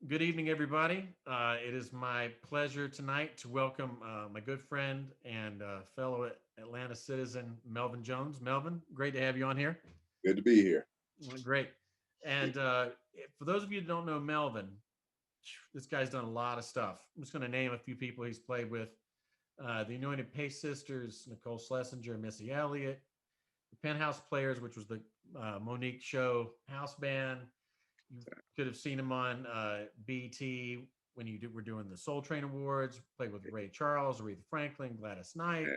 Good evening, everybody. It is my pleasure tonight to welcome my good friend and fellow Atlanta citizen, Melvin Jones. Melvin, great to have you on here. Good to be here. Great. And for those of you who don't know Melvin, this guy's done a lot of stuff. I'm just going to name a few people he's played with. The Anointed Pace Sisters, Nicole Schlesinger, Missy Elliott, the Penthouse Players, which was the Monique Show house band. You could have seen him on BT when were doing the Soul Train Awards. Played with Ray Charles, Aretha Franklin, Gladys Knight,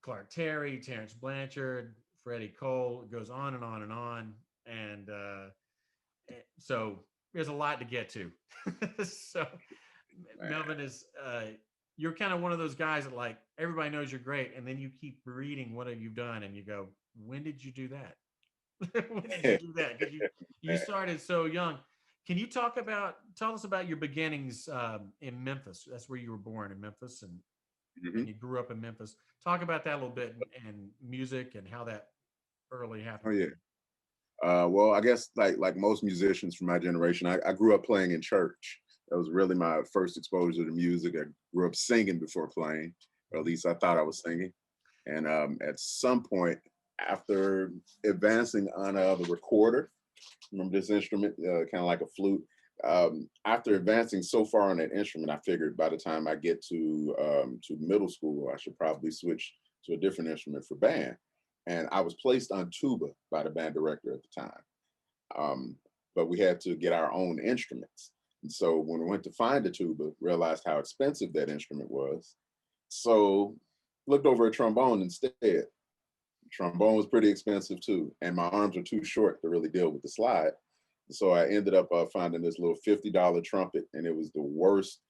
Clark Terry, Terrence Blanchard, Freddie Cole. It goes on and on and on. And so there's a lot to get to. So Melvin is you're kind of one of those guys that like everybody knows you're great, and then you keep reading what have you done, and you go, when did you do that? When did you Man, do that? Because you started so young. Can you tell us about your beginnings in Memphis? That's where you were born in Memphis, and mhm. you grew up in Memphis. Talk about that a little bit and music and how that early Oh happened for yeah. you. Well, I guess like most musicians from my generation, I grew up playing in church. That was really my first exposure to music. I grew up singing before playing, or at Mhm. least I thought I was singing. And at some point, after advancing on the recorder, remember this instrument, kind of like a flute. After advancing so far on that instrument, I figured by the time I get to middle school, I should probably switch to a different instrument for band. And I was placed on tuba by the band director at the time. Um, but we had to get our own instruments. And so when we went to find a tuba, realized how expensive that instrument was. So looked over a trombone instead. Trombone was pretty expensive too, and my arms were too short to really deal with the slide. So I ended up finding this little $50 trumpet, and it was the worst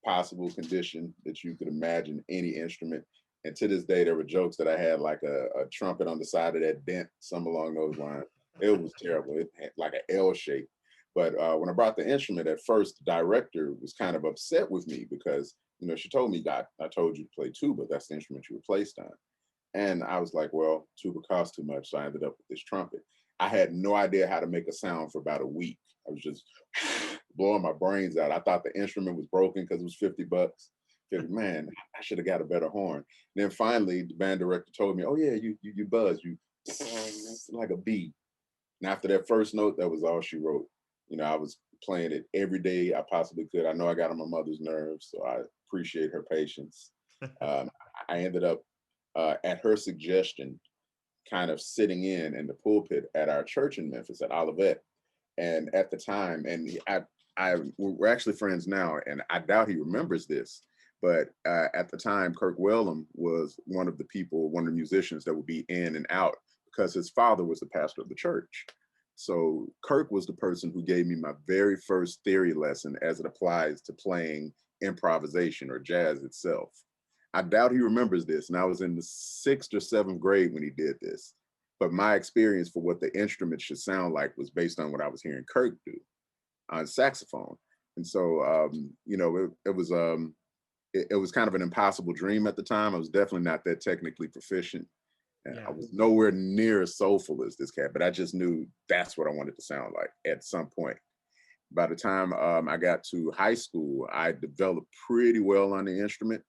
possible condition that you could imagine any instrument. And to this day, there were jokes that I had like a trumpet on the side of that dent, some along those lines. It was terrible. It had like an L shape. But when I brought the instrument at first, the director was kind of upset with me because, she told me that I told you to play tuba. That's the instrument you were placed on. And I was like, well, tuba costs too much. So I ended up with this trumpet. I had no idea how to make a sound for about a week. I was just blowing my brains out. I thought the instrument was broken because it was 50 bucks. Figured, man, I should have got a better horn. And then finally, the band director told me, oh, yeah, you buzz, you like a bee. And after that first note, that was all she wrote. I was playing it every day I possibly could. I know I got on my mother's nerves, so I appreciate her patience. Um, I ended up, at her suggestion, kind of sitting in the pulpit at our church in Memphis at Olivet. And at the time, we're actually friends now, and I doubt he remembers this. But at the time, Kirk Whalum was one of the musicians that would be in and out because his father was the pastor of the church. So Kirk was the person who gave me my very first theory lesson as it applies to playing improvisation or jazz itself. I doubt he remembers this, and I was in the sixth or seventh grade when he did this. But my experience for what the instrument should sound like was based on what I was hearing Kirk do on saxophone. And so, it was kind of an impossible dream at the time. I was definitely not that technically proficient. And I Yeah. was nowhere near as soulful as this cat, but I just knew that's what I wanted to sound like at some point. By the time I got to high school, I developed pretty well on the instrument,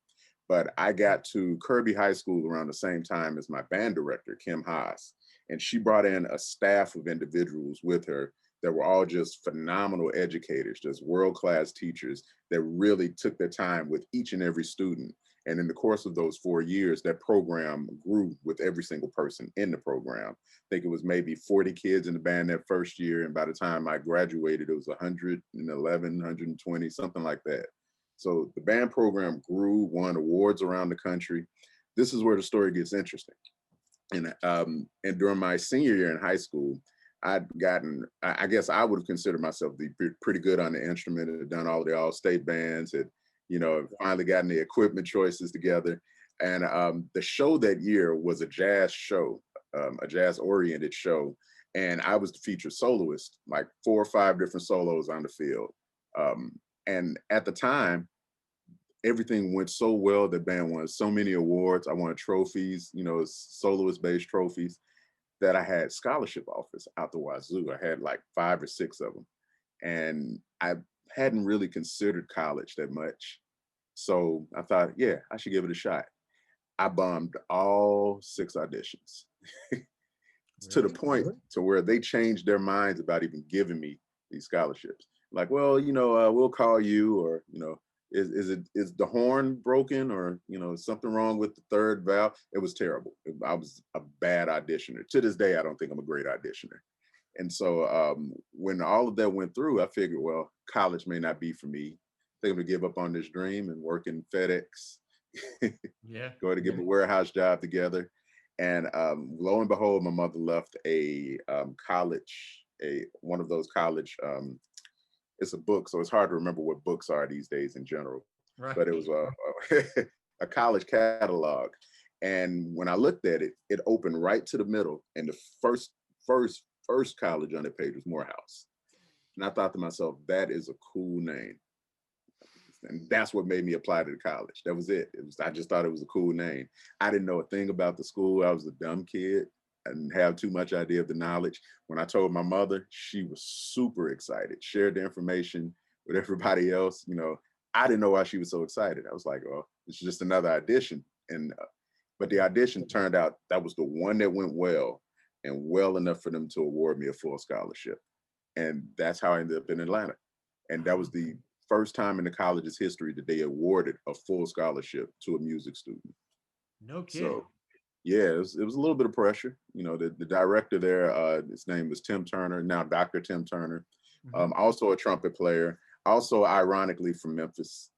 but I got to Kirby High School around the same time as my band director, Kim Haas. And she brought in a staff of individuals with her that were all just phenomenal educators, just world-class teachers that really took their time with each and every student. And in the course of those 4 years, that program grew with every single person in the program. I think it was maybe 40 kids in the band that first year. And by the time I graduated, it was 111, 120, something like that. So the band program grew, won awards around the country. This is where the story gets interesting. And during my senior year in high school, I guess I would have considered myself to be pretty good on the instrument. Had done all the all-state bands, had finally gotten the equipment choices together. And the show that year was a jazz show, a jazz-oriented show, and I was the featured soloist, like 4 or 5 different solos on the field. Um, and at the time, everything went so well. The band won so many awards. I won trophies, soloist based trophies, that I had scholarship offers out the wazoo. I had like 5 or 6 of them. and I hadn't really considered college that much. So I thought, yeah, I should give it a shot. I bombed all 6 auditions to the Really? point to where they changed their minds about even giving me these scholarships. Like, well, we'll call you, or is the horn broken, or is something wrong with the third valve? It was terrible. I was a bad auditioner. To this day, I don't think I'm a great auditioner. And so when all of that went through, I figured, well, college may not be for me. I think I'm gonna give up on this dream and work in FedEx, Yeah. go to get a warehouse job together. And lo and behold, my mother left a college, one of those college. It's a book, so it's hard to remember what books are these days in general. Right. But it was a college catalog, and when I looked at it, it opened right to the middle, and the first college on the page was Morehouse. And I thought to myself, that is a cool name. And that's what made me apply to the college. That was it. I just thought it was a cool name. I didn't know a thing about the school. I was a dumb kid. I didn't have too much idea of the knowledge. When I told my mother, she was super excited, shared the information with everybody else. I didn't know why she was so excited. I was like, oh, it's just another audition. And but the audition turned out that was the one that went well, and well enough for them to award me a full scholarship. And that's how I ended up in Atlanta. And that was the first time in the college's history that they awarded a full scholarship to a music student. No kidding. So yeah, it was a little bit of pressure. The director there, his name was Tim Turner, now Dr. Tim Turner, Mhm. also a trumpet player, also ironically from Memphis.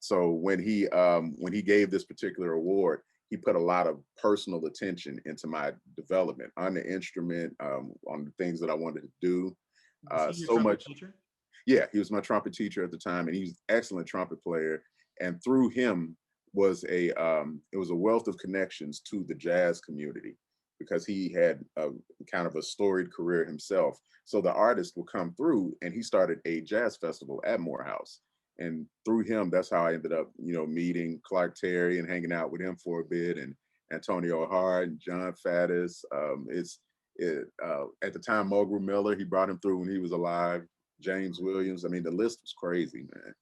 So when he gave this particular award, he put a lot of personal attention into my development on the instrument, on the things that I wanted to do. Was he your So trumpet much. teacher? Yeah, he was my trumpet teacher at the time, and he was an excellent trumpet player. And through him was it was a wealth of connections to the jazz community, because he had a kind of a storied career himself. So the artist would come through, and he started a jazz festival at Morehouse. And through him, that's how I ended up, meeting Clark Terry and hanging out with him for a bit, and Antonio Hart and John Faddis. At the time, Mulgrew Miller, he brought him through when he was alive. James Williams. I mean, the list was crazy, man.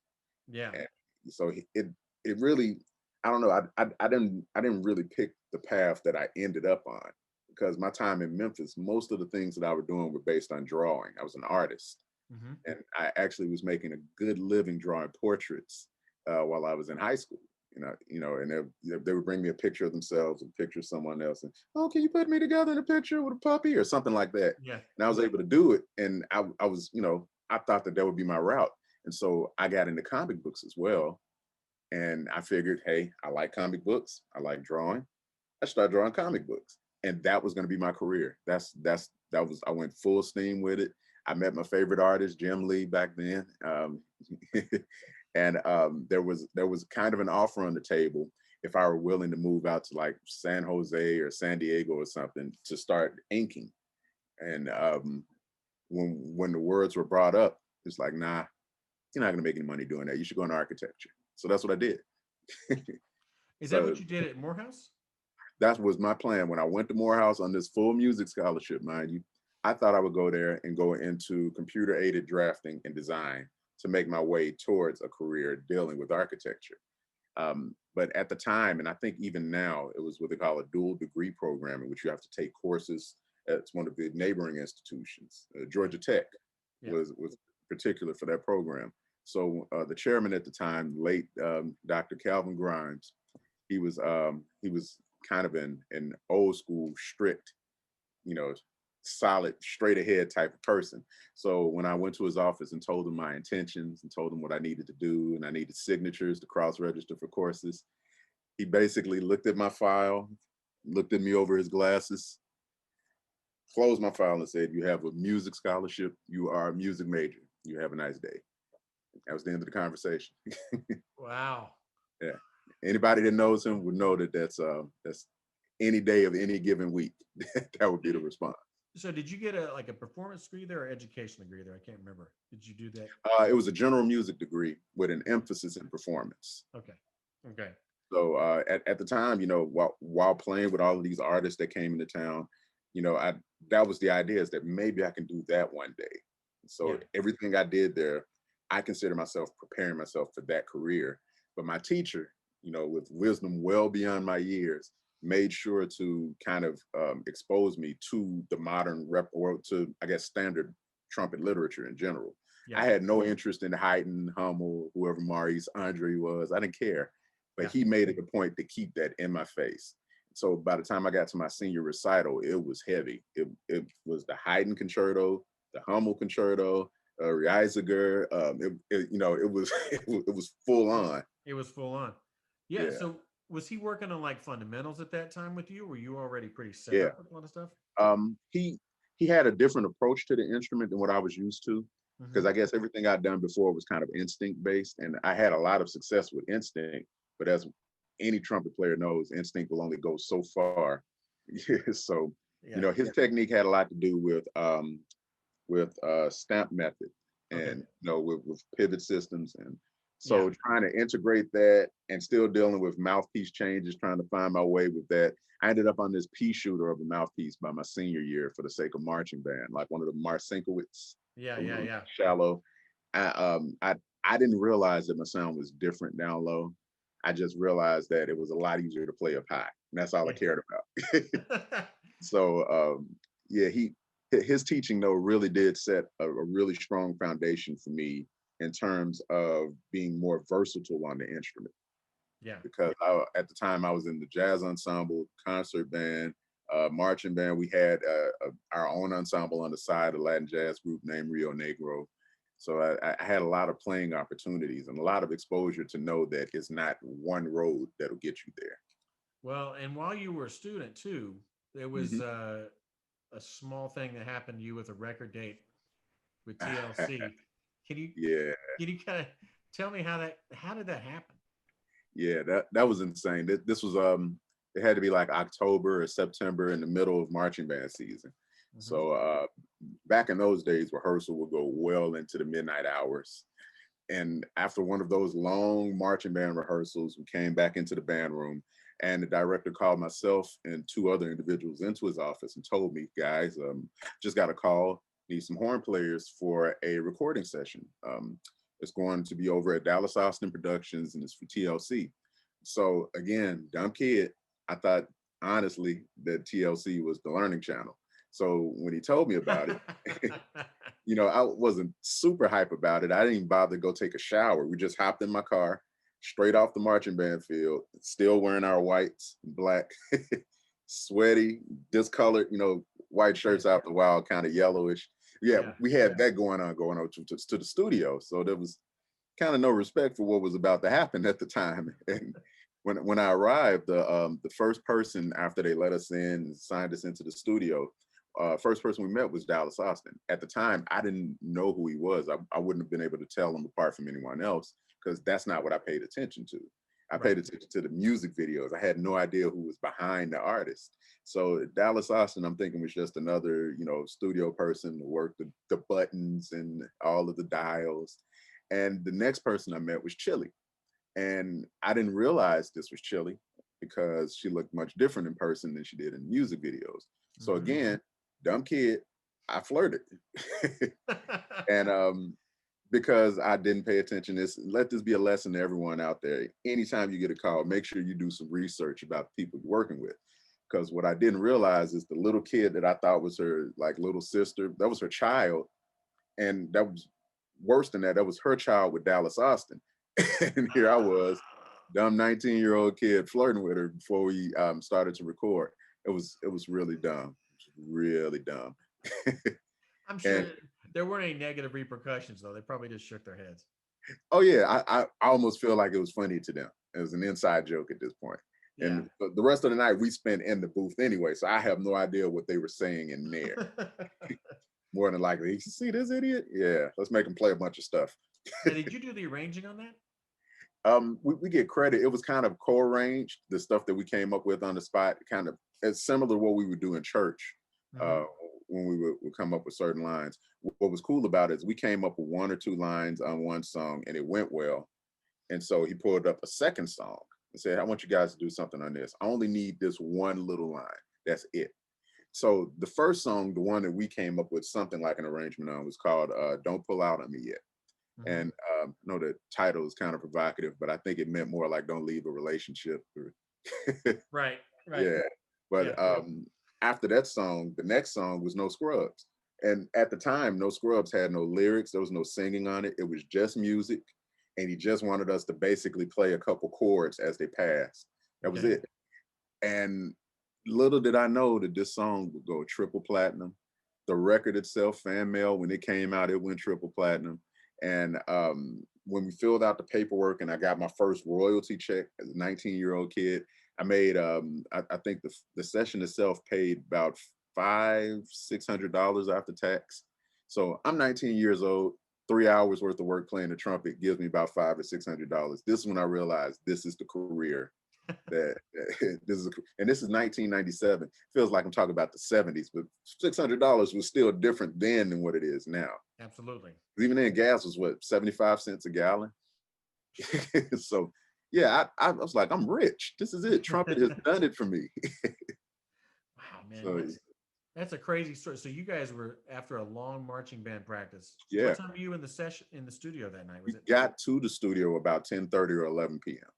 Yeah. And so it really, I don't know. I didn't really pick the path that I ended up on, because my time in Memphis, most of the things that I was doing were based on drawing. I was an artist, Hmm. and I actually was making a good living drawing portraits while I was in high school. And they would bring me a picture of themselves, and picture of someone else, and, oh, can you put me together in a picture with a puppy or something like that? Yeah. And I was able to do it, and I was, I thought that would be my route, and so I got into comic books as well. And I figured, hey, I like comic books, I like drawing. I started drawing comic books, and that was going to be my career. I went full steam with it. I met my favorite artist, Jim Lee, back then, and there was kind of an offer on the table if I were willing to move out to like San Jose or San Diego or something to start inking. And when the words were brought up, it's like, nah, you're not going to make any money doing that. You should go into architecture. So that's what I did. Is that So what you did at Morehouse? that was my plan when I went to Morehouse on this full music scholarship, mind you. I thought I would go there and go into computer aided drafting and design to make my way towards a career dealing with architecture. But at the time, and I think even now, it was what they call a dual degree program, in which you have to take courses at one of the neighboring institutions. Georgia Tech Yeah. was particular for that program. So the chairman at the time, late Dr. Calvin Grimes, he was kind of an old school, strict, you know, solid, straight ahead type of person. So when I went to his office and told him my intentions and told him what I needed to do, and I needed signatures to cross register for courses, he basically looked at my file, looked at me over his glasses, closed my file, and said, "You have a music scholarship. You are a music major. You have a nice day." That was the end of the conversation. Wow. Yeah. Anybody that knows him would know that that's any day of any given week. That would be the response. So did you get a performance degree there or education degree there? I can't remember. Did you do that? It was a general music degree with an emphasis in performance. Okay. Okay. So at the time, while playing with all of these artists that came into town, I that was the idea, is that maybe I can do that one day. So Yeah. everything I did there, I consider myself preparing myself for that career. But my teacher, with wisdom well beyond my years, made sure to kind of expose me to the modern rep, or to, I guess, standard trumpet literature in general. Yeah. I had no interest in Haydn, Hummel, whoever Maurice Andre was. I didn't care. But Yeah. he made it a point to keep that in my face. So by the time I got to my senior recital, it was heavy. It was the Haydn concerto, the Hummel concerto, Reisiger. It was it was full on. It was full on. Yeah. Yeah, So was he working on like fundamentals at that time with you? Were you already pretty set yeah. up with a lot of stuff? He had a different approach to the instrument than what I was used to, Hmm. because I guess everything I'd done before was kind of instinct based, and I had a lot of success with instinct. But as any trumpet player knows, instinct will only go so far. So, Yeah. his technique had a lot to do with stamp method, Okay. and with pivot systems, and Yeah. so trying to integrate that and still dealing with mouthpiece changes, trying to find my way with that. I ended up on this pea shooter of a mouthpiece by my senior year for the sake of marching band, like one of the Marcinkiewicz, Yeah. a Yeah. little Yeah. shallow. I I didn't realize that my sound was different down low. I just realized that it was a lot easier to play up high, and that's all I Yeah. cared about. So yeah, his teaching though really did set a really strong foundation for me in terms of being more versatile on the instrument. Yeah. Because at the time I was in the jazz ensemble, concert band, marching band. We had our own ensemble on the side, a Latin jazz group named Rio Negro. So I had a lot of playing opportunities and a lot of exposure to know that it's not one road that'll get you there. Well, and while you were a student too, there was Hmm. a small thing that happened to you with a record date with TLC. Can you Yeah. can you kind of tell me how did that happen? Yeah, that was insane. This was it had to be like October or September in the middle of marching band season. Hmm. So back in those days, rehearsal would go well into the midnight hours. And after one of those long marching band rehearsals, we came back into the band room, and the director called myself and two other individuals into his office and told me, guys, just got a call, need some horn players for a recording session. It's going to be over at Dallas Austin Productions, and it's for TLC. So again, dumb kid, I thought honestly that TLC was the Learning Channel. So when he told me about it, I wasn't super hype about it. I didn't even bother to go take a shower. We just hopped in my car, straight off the marching band field, still wearing our whites, black, sweaty, discolored, white shirts out the wild, kind of yellowish. Yeah, Yeah. we had that going on to the studio. So there was kind of no respect for what was about to happen at the time. And when I arrived, the first person after they let us in and signed us into the studio, first person we met was Dallas Austin. At the time, I didn't know who he was. I wouldn't have been able to tell him apart from anyone else because that's not what I paid attention to. I Right. paid attention to the music videos. I had no idea who was behind the artist. So Dallas Austin, I'm thinking was just another, studio person to work the buttons and all of the dials. And the next person I met was Chili. And I didn't realize this was Chili because she looked much different in person than she did in music videos. So Hmm. again, dumb kid, I flirted. And because I didn't pay attention, let this be a lesson to everyone out there. Anytime you get a call, make sure you do some research about the people you're working with. Because what I didn't realize is the little kid that I thought was her like little sister, that was her child. And that was worse than that. That was her child with Dallas Austin. And here I was, dumb 19-year-old kid flirting with her before we started to record. It was really dumb. It was really dumb. I'm sure And there weren't any negative repercussions though. They probably just shook their heads. oh yeah, I almost feel like it was funny to them. It was an inside joke at this point. Yeah. And the rest of the night we spent in the booth anyway, so I have no idea what they were saying in there. More than likely, you see this idiot? Yeah, let's make him play a bunch of stuff. Now, did you do the arranging on that? We get credit. It was kind of co-arranged, the stuff that we came up with on the spot, kind of it's similar to what we would do in church Hmm. uh, when we would come up with certain lines. What was cool about it is we came up with one or two lines on one song and it went well. And so he pulled up a second song and said, I want you guys to do something on this. I only need this one little line. That's it. So the first song, the one that we came up with something like an arrangement on, was called "Don't Pull Out on Me Yet." Mhm. And I know the title is kind of provocative, but I think it meant more like "Don't leave a relationship." Right, right. Yeah. But Yeah. after that song, the next song was No Scrubs. And at the time, No Scrubs had no lyrics, there was no singing on it. It was just music. And he just wanted us to basically play a couple chords as they passed. That was Okay. it. And little did I know that this song would go triple platinum. The record itself, Fan Mail, when it came out, it went triple platinum. And when we filled out the paperwork and I got my first royalty check as a 19-year-old kid, I made I think the session itself paid about $500-600 after tax. So I'm 19 years old. 3 hours worth of work playing the trumpet gives me about $500 or $600. This is when I realized this is the career that this is, and this is 1997. Feels like I'm talking about the 70s, but $600 was still different then than what it is now. Absolutely. Even then, gas was what, 75 cents a gallon. So yeah, I was like, I'm rich. This is it. Trumpet has done it for me. Wow, man, So that's a crazy story. So you guys were after a long marching band practice. What yeah, time were you in the session in the studio that night? we Was it got to the studio about 10:30 or 11 p.m.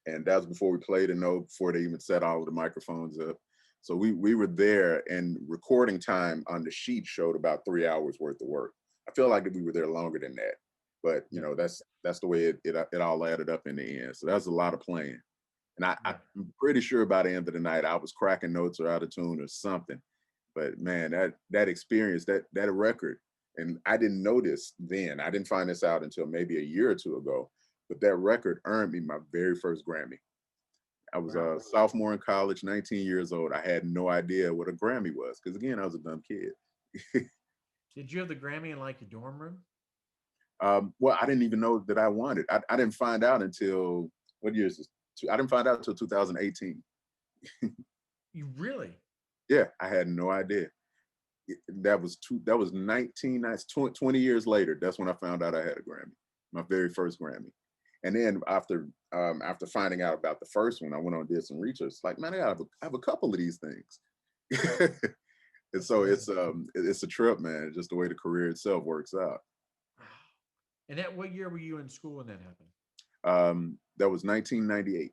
And that was before we played a note, before they even set all of the microphones up. So we were there, and recording time on the sheet showed about 3 hours worth of work. I feel like we were there longer than that, but yeah, that's the way it all added up in the end. So that's a lot of playing, and yeah. I'm pretty sure by the end of the night I was cracking notes or out of tune or something. But man, that experience, that record, and I didn't know this then. I didn't find this out until maybe a year or two ago. But that record earned me my very first Grammy. I was Wow. a sophomore in college, 19 years old. I had no idea what a Grammy was because, again, I was a dumb kid. Did you have the Grammy in like your dorm room? Well, I didn't even know that I won it. I didn't find out until what year is this? I didn't find out until 2018. You really? Yeah, I had no idea. That was 19, that's 20 years later. That's when I found out I had a Grammy, my very first Grammy. And then after finding out about the first one, I went on and did some research. Like, man, I have a couple of these things. And That's so amazing. it's a trip, man. Just the way the career itself works out. Wow. And at what year were you in school when that happened? That was 1998,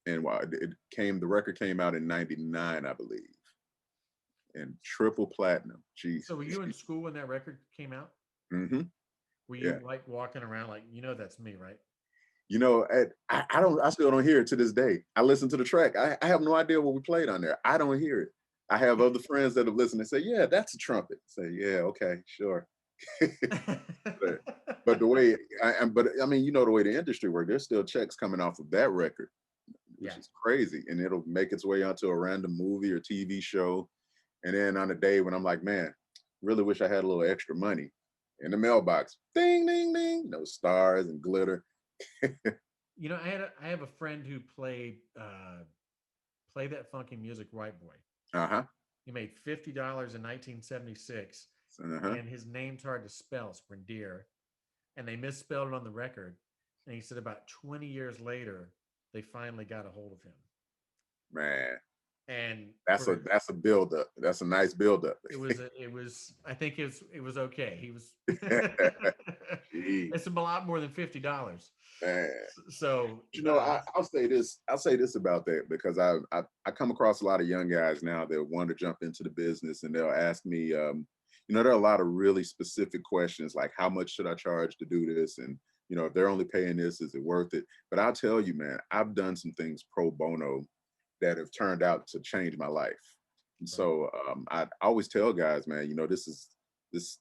and the record came out in '99, I believe, and triple platinum. Jeez. So were you in school when that record came out? Hmm. Were you Yeah. like walking around like, that's me, right? I still don't hear it to this day. I listen to the track. I have no idea what we played on there. I don't hear it. I have other friends that have listened and say, yeah, that's a trumpet. Say, yeah, okay, sure. but, but the way but I mean, the way the industry works, there's still checks coming off of that record, Yeah. which is crazy. And it'll make its way onto a random movie or TV show. And then on a day when I'm like, man, really wish I had a little extra money in the mailbox, ding, ding, ding, stars and glitter. I have a friend who played that funky music white boy. Uh-huh. He made $50 in 1976, Uh-huh. and his name's hard to spell, Sprendier, and they misspelled it on the record. And he said about 20 years later, they finally got a hold of him. Man, And that's a build up. That's a nice build up. I think it was okay. He was Jeez, it's a lot more than $50. man. So I'll say this about that because I come across a lot of young guys now that want to jump into the business, and they'll ask me, there are a lot of really specific questions like, how much should I charge to do this? And, if they're only paying this, is it worth it? But I'll tell you, man, I've done some things pro bono that have turned out to change my life. And right. so I always tell guys, man, this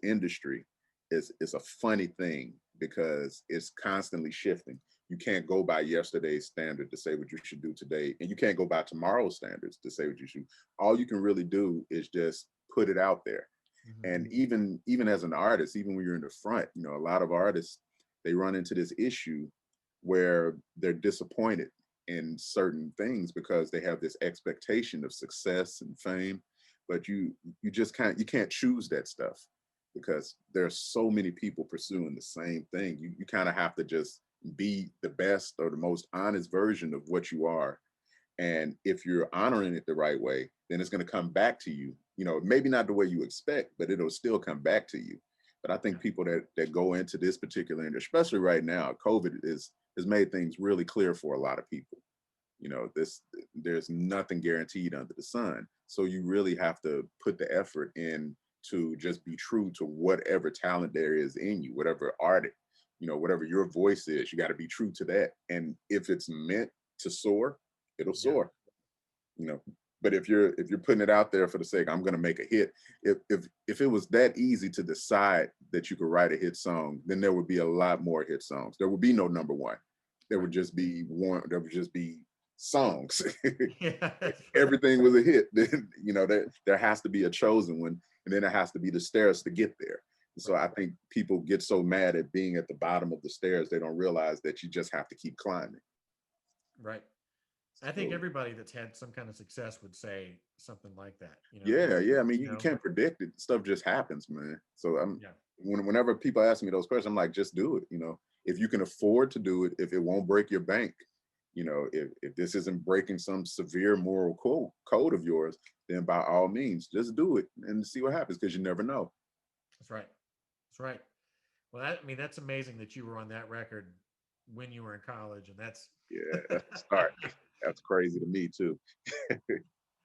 industry is a funny thing because it's constantly shifting. You can't go by yesterday's standard to say what you should do today, and you can't go by tomorrow's standards to say what you should. All you can really do is just put it out there. Mhm. And even as an artist, even when you're in the front, a lot of artists, they run into this issue where they're disappointed in certain things because they have this expectation of success and fame, but you can't choose that stuff because there's so many people pursuing the same thing. You kind of have to just be the best or the most honest version of what you are, And if you're honoring it the right way, then it's going to come back to you. You know, maybe not the way you expect, but it'll still come back to you. But I think people that go into this particular industry, especially right now, COVID has made things really clear for a lot of people. You know, there's nothing guaranteed under the sun. So you really have to put the effort in to just be true to whatever talent there is in you, whatever art, you know, whatever your voice is, you got to be true to that. And if it's meant to soar, it'll Yeah. soar, you know. But if you're putting it out there for the sake, I'm gonna make a hit. If it was that easy to decide that you could write a hit song, then there would be a lot more hit songs. There would be no number one. There would just be one. There would just be songs. Yeah, that's right. Everything was a hit. Then you know there has to be a chosen one, and then there has to be the stairs to get there. So I think people get so mad at being at the bottom of the stairs, they don't realize that you just have to keep climbing. Right. I think So everybody that's had some kind of success would say something like that. yeah. I mean, You you know, can't predict it. Stuff just happens, man. So yeah, whenever people ask me those questions, I'm like, just do it. You know, if you can afford to do it, if it won't break your bank, you know, if this isn't breaking some severe moral code of yours, then by all means, just do it and see what happens because you never know. that's right. That's right. Well, I mean, that's amazing that you were on that record when you were in college, and that's Yeah, that's the start. That's crazy to me too.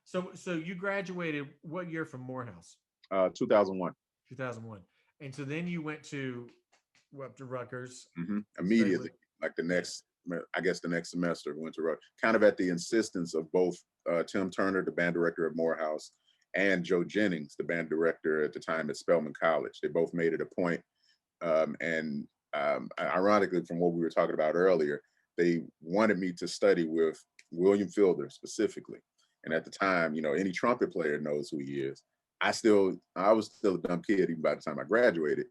so you graduated what year from Morehouse? 2001. 2001. And so then you went to up to Rutgers, studied with Immediately, like the yeah, next, I guess the next semester, went to kind of at the insistence of both Tim Turner, the band director of Morehouse, and Joe Jennings, the band director at the time at Spelman College. They both made it a point, and ironically, from what we were talking about earlier, they wanted me to study with William Fielder specifically. And at the time, you know, any trumpet player knows who he is. I was still a dumb kid even by the time I graduated,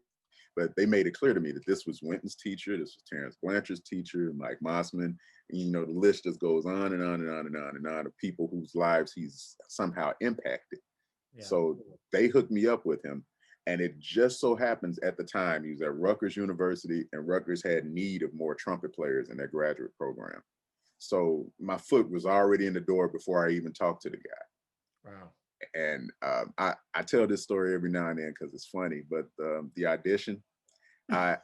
but they made it clear to me that this was Winton's teacher, this was Terrence Blanchard's teacher, Mike Mossman. And, you know, the list just goes on and on and on and on and on of people whose lives he's somehow impacted. yeah, So they hooked me up with him. And it just so happens at the time he was at Rutgers University, and Rutgers had need of more trumpet players in their graduate program. So my foot was already in the door before I even talked to the guy. wow, And I tell this story every now and then because it's funny. But the audition, I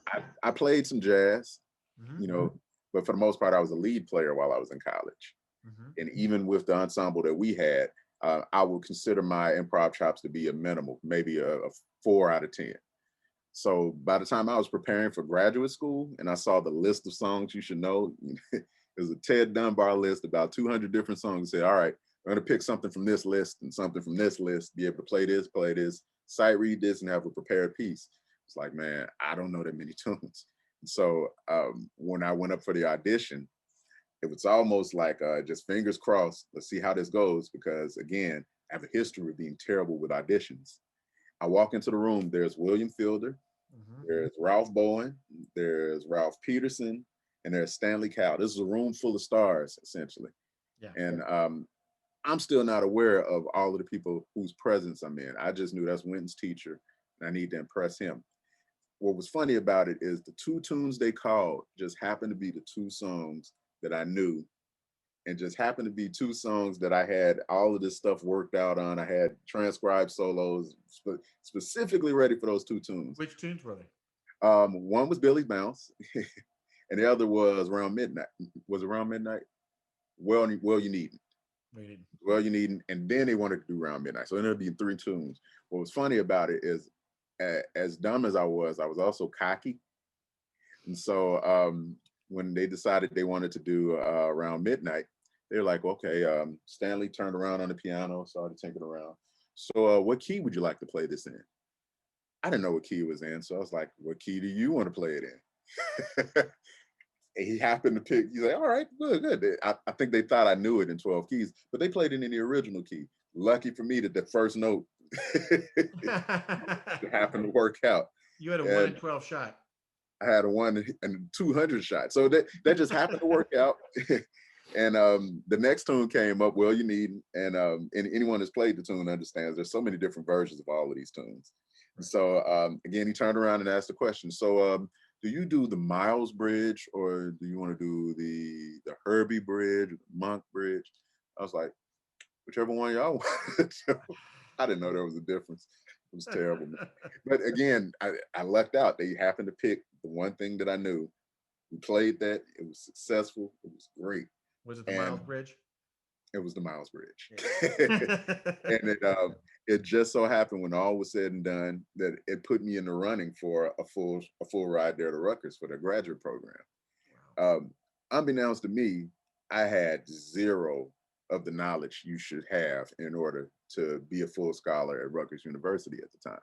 played some jazz, hmm you know, but for the most part, I was a lead player while I was in college. hmm And even with the ensemble that we had, I would consider my improv chops to be a minimal, maybe a 4 out of 10. So by the time I was preparing for graduate school and I saw the list of songs you should know, it was a Ted Dunbar list, about 200 different songs. Say, all right, I'm going to pick something from this list and something from this list, be able to play this, sight read this, and have a prepared piece. It's like, man, I don't know that many tunes. So when I went up for the audition, it was almost like just fingers crossed. Let's see how this goes because again, I have a history of being terrible with auditions. I walk into the room. There's William Fielder, hmm there's Ralph Bowen, there's Ralph Peterson, and there's Stanley Cowell. This is a room full of stars, essentially. yeah, And I'm still not aware of all of the people whose presence I'm in. I just knew that's Winton's teacher, and I need to impress him. What was funny about it is the two tunes they called just happened to be the two songs that I knew, and just happened to be two songs that I had all of this stuff worked out on. I had transcribed solos specifically ready for those two tunes. Which tunes were they? One was Billy's Bounce, and the other was Around Midnight. Was it Around Midnight? Well, you need We didn't. Well, you need, and then they wanted to do Around Midnight. So it ended up being three tunes. What was funny about it is, as dumb as I was also cocky. And so when they decided they wanted to do Around Midnight, they're like, okay, Stanley turned around on the piano, started tinkering around. So what key would you like to play this in? I didn't know what key it was in. So I was like, what key do you want to play it in? And he happened to pick, he's like, all right, good. I think they thought I knew it in 12 keys, but they played it in the original key. Lucky for me that the first note happened to work out. You had a 1 in And 12 shot. I had a 1 and 200 shot. So that just happened to work out. And the next tune came up, Well You Need, and anyone that's played the tune understands there's so many different versions of all of these tunes. And so again, he turned around and asked the question. So do you do the Miles Bridge or do you want to do the Herbie Bridge, or the Monk Bridge? I was like, whichever one y'all want. So, I didn't know there was a difference. It was terrible, man. But again, I lucked out. They happened to pick the one thing that I knew. We played that. It was successful. It was great. Was it the And Miles Bridge? it was the Miles Bridge. Yeah. And it just so happened when all was said and done that it put me in the running for a full ride there to Rutgers for their graduate program. Wow. Unbeknownst to me, I had zero of the knowledge you should have in order to be a full scholar at Rutgers University at the time.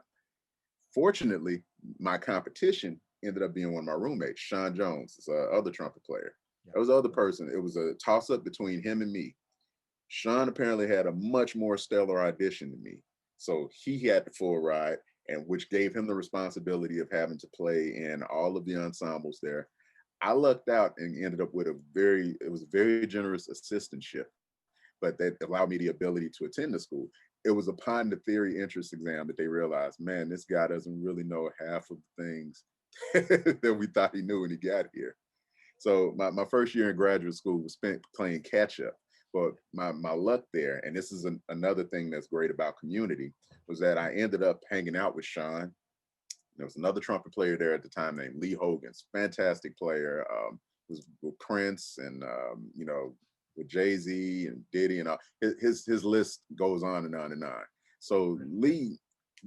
Fortunately, my competition ended up being one of my roommates, Sean Jones, this other trumpet player. Yeah. That was the other person. It was a toss up between him and me. Sean apparently had a much more stellar audition than me. So he had the full ride, and which gave him the responsibility of having to play in all of the ensembles there. I lucked out and ended up with it was a very generous assistantship, but that allowed me the ability to attend the school. It was upon the theory entrance exam that they realized, man, this guy doesn't really know half of the things that we thought he knew when he got here. So my first year in graduate school was spent playing catch up. But my luck there, and this is another thing that's great about community, was that I ended up hanging out with Sean. There was another trumpet player there at the time named Lee Hogan's, fantastic player. Was with Prince and with Jay-Z and Diddy and all. His list goes on and on and on. So Lee,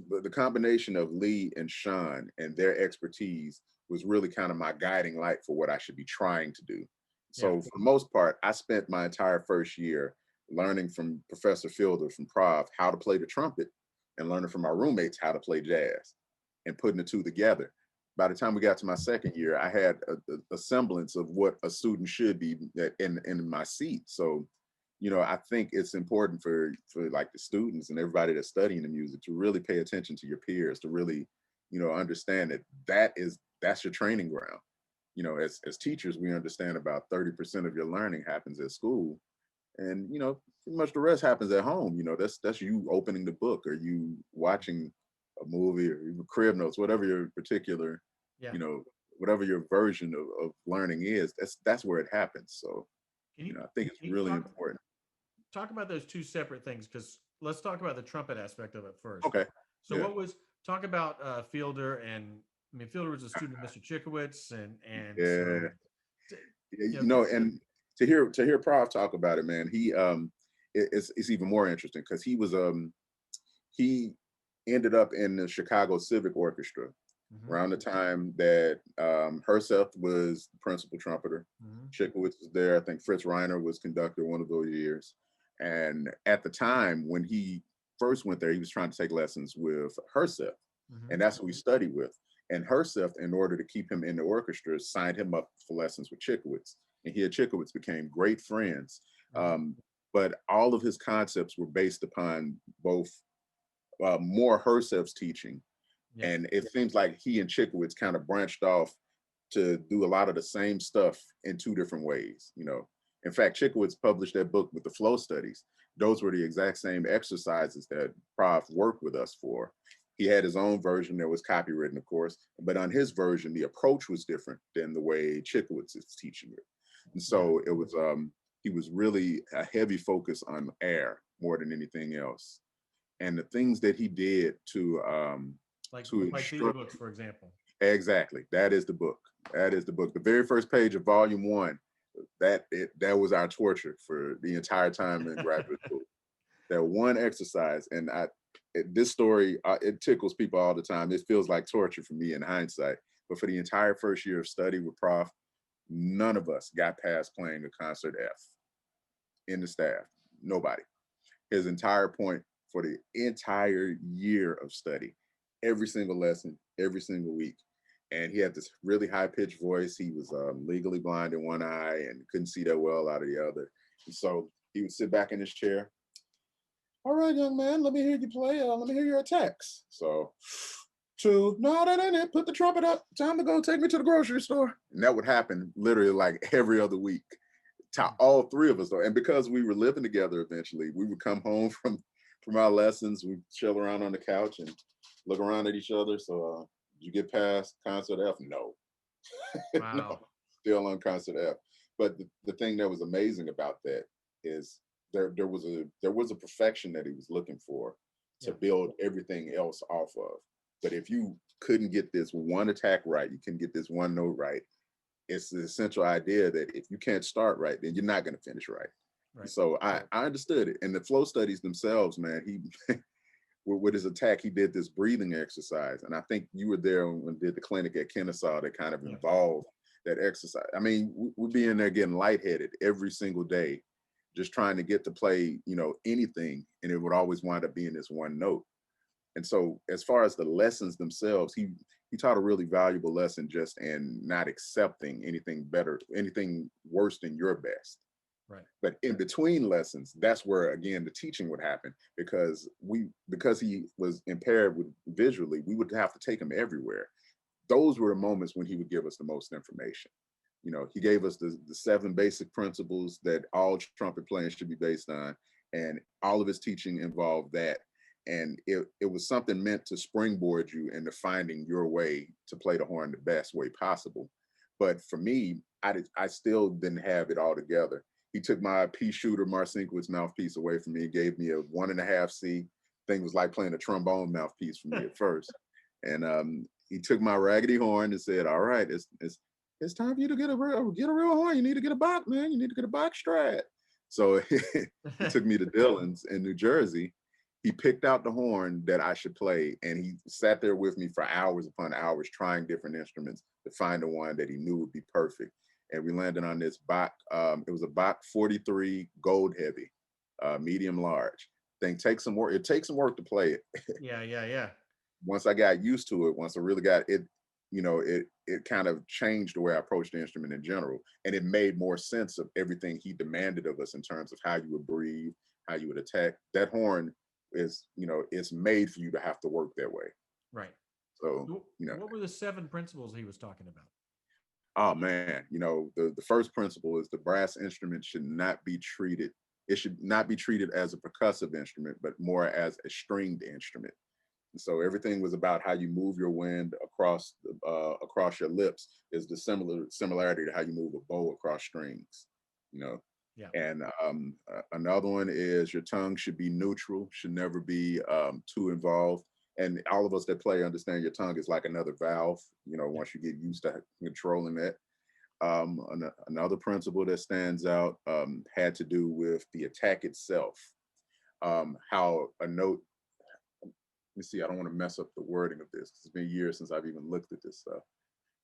the combination of Lee and Sean and their expertise was really kind of my guiding light for what I should be trying to do. So Yeah. for the most part, I spent my entire first year learning from Professor Fielder from Prov how to play the trumpet and learning from my roommates how to play jazz and putting the two together. By the time we got to my second year, I had a semblance of what a student should be in my seat. So, I think it's important for like the students and everybody that's studying the music to really pay attention to your peers, to really, understand that that's your training ground. As teachers, we understand about 30% of your learning happens at school, and pretty much the rest happens at home. That's you opening the book or you watching a movie or even crib notes, whatever your particular, Yeah. you know, whatever your version of learning is. That's where it happens. So, Can you I think it's can you really important. talk about those two separate things? Because let's talk about the trumpet aspect of it first. Okay. So Yeah. what was talk about Fielder and I mean Fielder was a student of Mr. Chikowitz and Yeah. so Yeah, you know and to hear Prof talk about it, man, it's even more interesting because he ended up in the Chicago Civic Orchestra mhm, around the time that Herseth was the principal trumpeter. mhm, Chikowitz was there. I think Fritz Reiner was conductor one of those years. And at the time when he first went there, he was trying to take lessons with Herseth, mhm, and that's who he studied with. And Herseth, in order to keep him in the orchestra, signed him up for lessons with Chikowitz. And he and Chikowitz became great friends. mhm. But all of his concepts were based upon both more Herseth's teaching, Yeah. and it seems like he and Chikowitz kind of branched off to do a lot of the same stuff in two different ways. In fact, Chikowitz published that book with the flow studies. Those were the exact same exercises that Prof worked with us for. He had his own version that was copywritten, of course, but on his version, the approach was different than the way Chikowitz is teaching it. And Yeah. so he was really a heavy focus on air more than anything else. And the things that he did to Like these instruct. books, for example. Exactly. That is the book. That is the book. The very first page of volume one, that was our torture for the entire time in graduate school. That one exercise, and this story, it tickles people all the time. It feels like torture for me in hindsight. But for the entire first year of study with Prof, none of us got past playing a concert F in the staff. Nobody. His entire point for the entire year of study, every single lesson, every single week. And he had this really high pitched voice. He was legally blind in one eye and couldn't see that well out of the other. And so he would sit back in his chair. All right, young man, let me hear you play. Let me hear your attacks. So, two, no, put the trumpet up. Time to go take me to the grocery store. And that would happen literally like every other week to all three of us though. And because we were living together eventually, we would come home from our lessons, we'd chill around on the couch and look around at each other. So did you get past concert F? No. No, Wow. still on concert F. But the thing that was amazing about that is there was a perfection that he was looking for to Yeah. build everything else off of. But if you couldn't get this one attack right, you couldn't get this one note right, it's the essential idea that if you can't start right, then you're not going to finish right. Right. So I understood it. And the flow studies themselves, man, he with his attack, he did this breathing exercise. And I think you were there when did the clinic at Kennesaw that kind of Yeah. involved that exercise. I mean, we'd be in there getting lightheaded every single day, just trying to get to play, anything. And it would always wind up being this one note. And so as far as the lessons themselves, he taught a really valuable lesson just in not accepting anything better, anything worse than your best. Right. But in between lessons, that's where again the teaching would happen because he was impaired with visually, we would have to take him everywhere. Those were the moments when he would give us the most information. He gave us the 7 basic principles that all trumpet playing should be based on, and all of his teaching involved that. And it was something meant to springboard you into finding your way to play the horn the best way possible. But for me, I still didn't have it all together. He took my pea shooter Marcinkiewicz mouthpiece away from me, gave me a 1.5 C. Thing was like playing a trombone mouthpiece for me at first. And he took my raggedy horn and said, "All right, it's time for you to get a real horn. You need to get a box, man. You need to get a box strat." So he took me to Dullin's in New Jersey. He picked out the horn that I should play, and he sat there with me for hours upon hours trying different instruments to find the one that he knew would be perfect. And we landed on this Bach. It was a Bach 43 gold heavy, medium large. Thing takes some work. It takes some work to play it. Yeah. Yeah. Yeah. Once I got used to it, once I really got it, it kind of changed the way I approached the instrument in general, and it made more sense of everything he demanded of us in terms of how you would breathe, how you would attack. That horn is, it's made for you to have to work that way. Right. So, What were the 7 principles he was talking about? oh man, the first principle is the brass instrument should not be treated. It should not be treated as a percussive instrument, but more as a stringed instrument. And so everything was about how you move your wind across your lips is the similarity to how you move a bow across strings, you know. Yeah. And another one is your tongue should be neutral, should never be too involved. And all of us that play understand your tongue is like another valve, Yeah. once you get used to controlling that. Another principle that stands out had to do with the attack itself. How a note, let me see, I don't want to mess up the wording of this. It's been years since I've even looked at this stuff.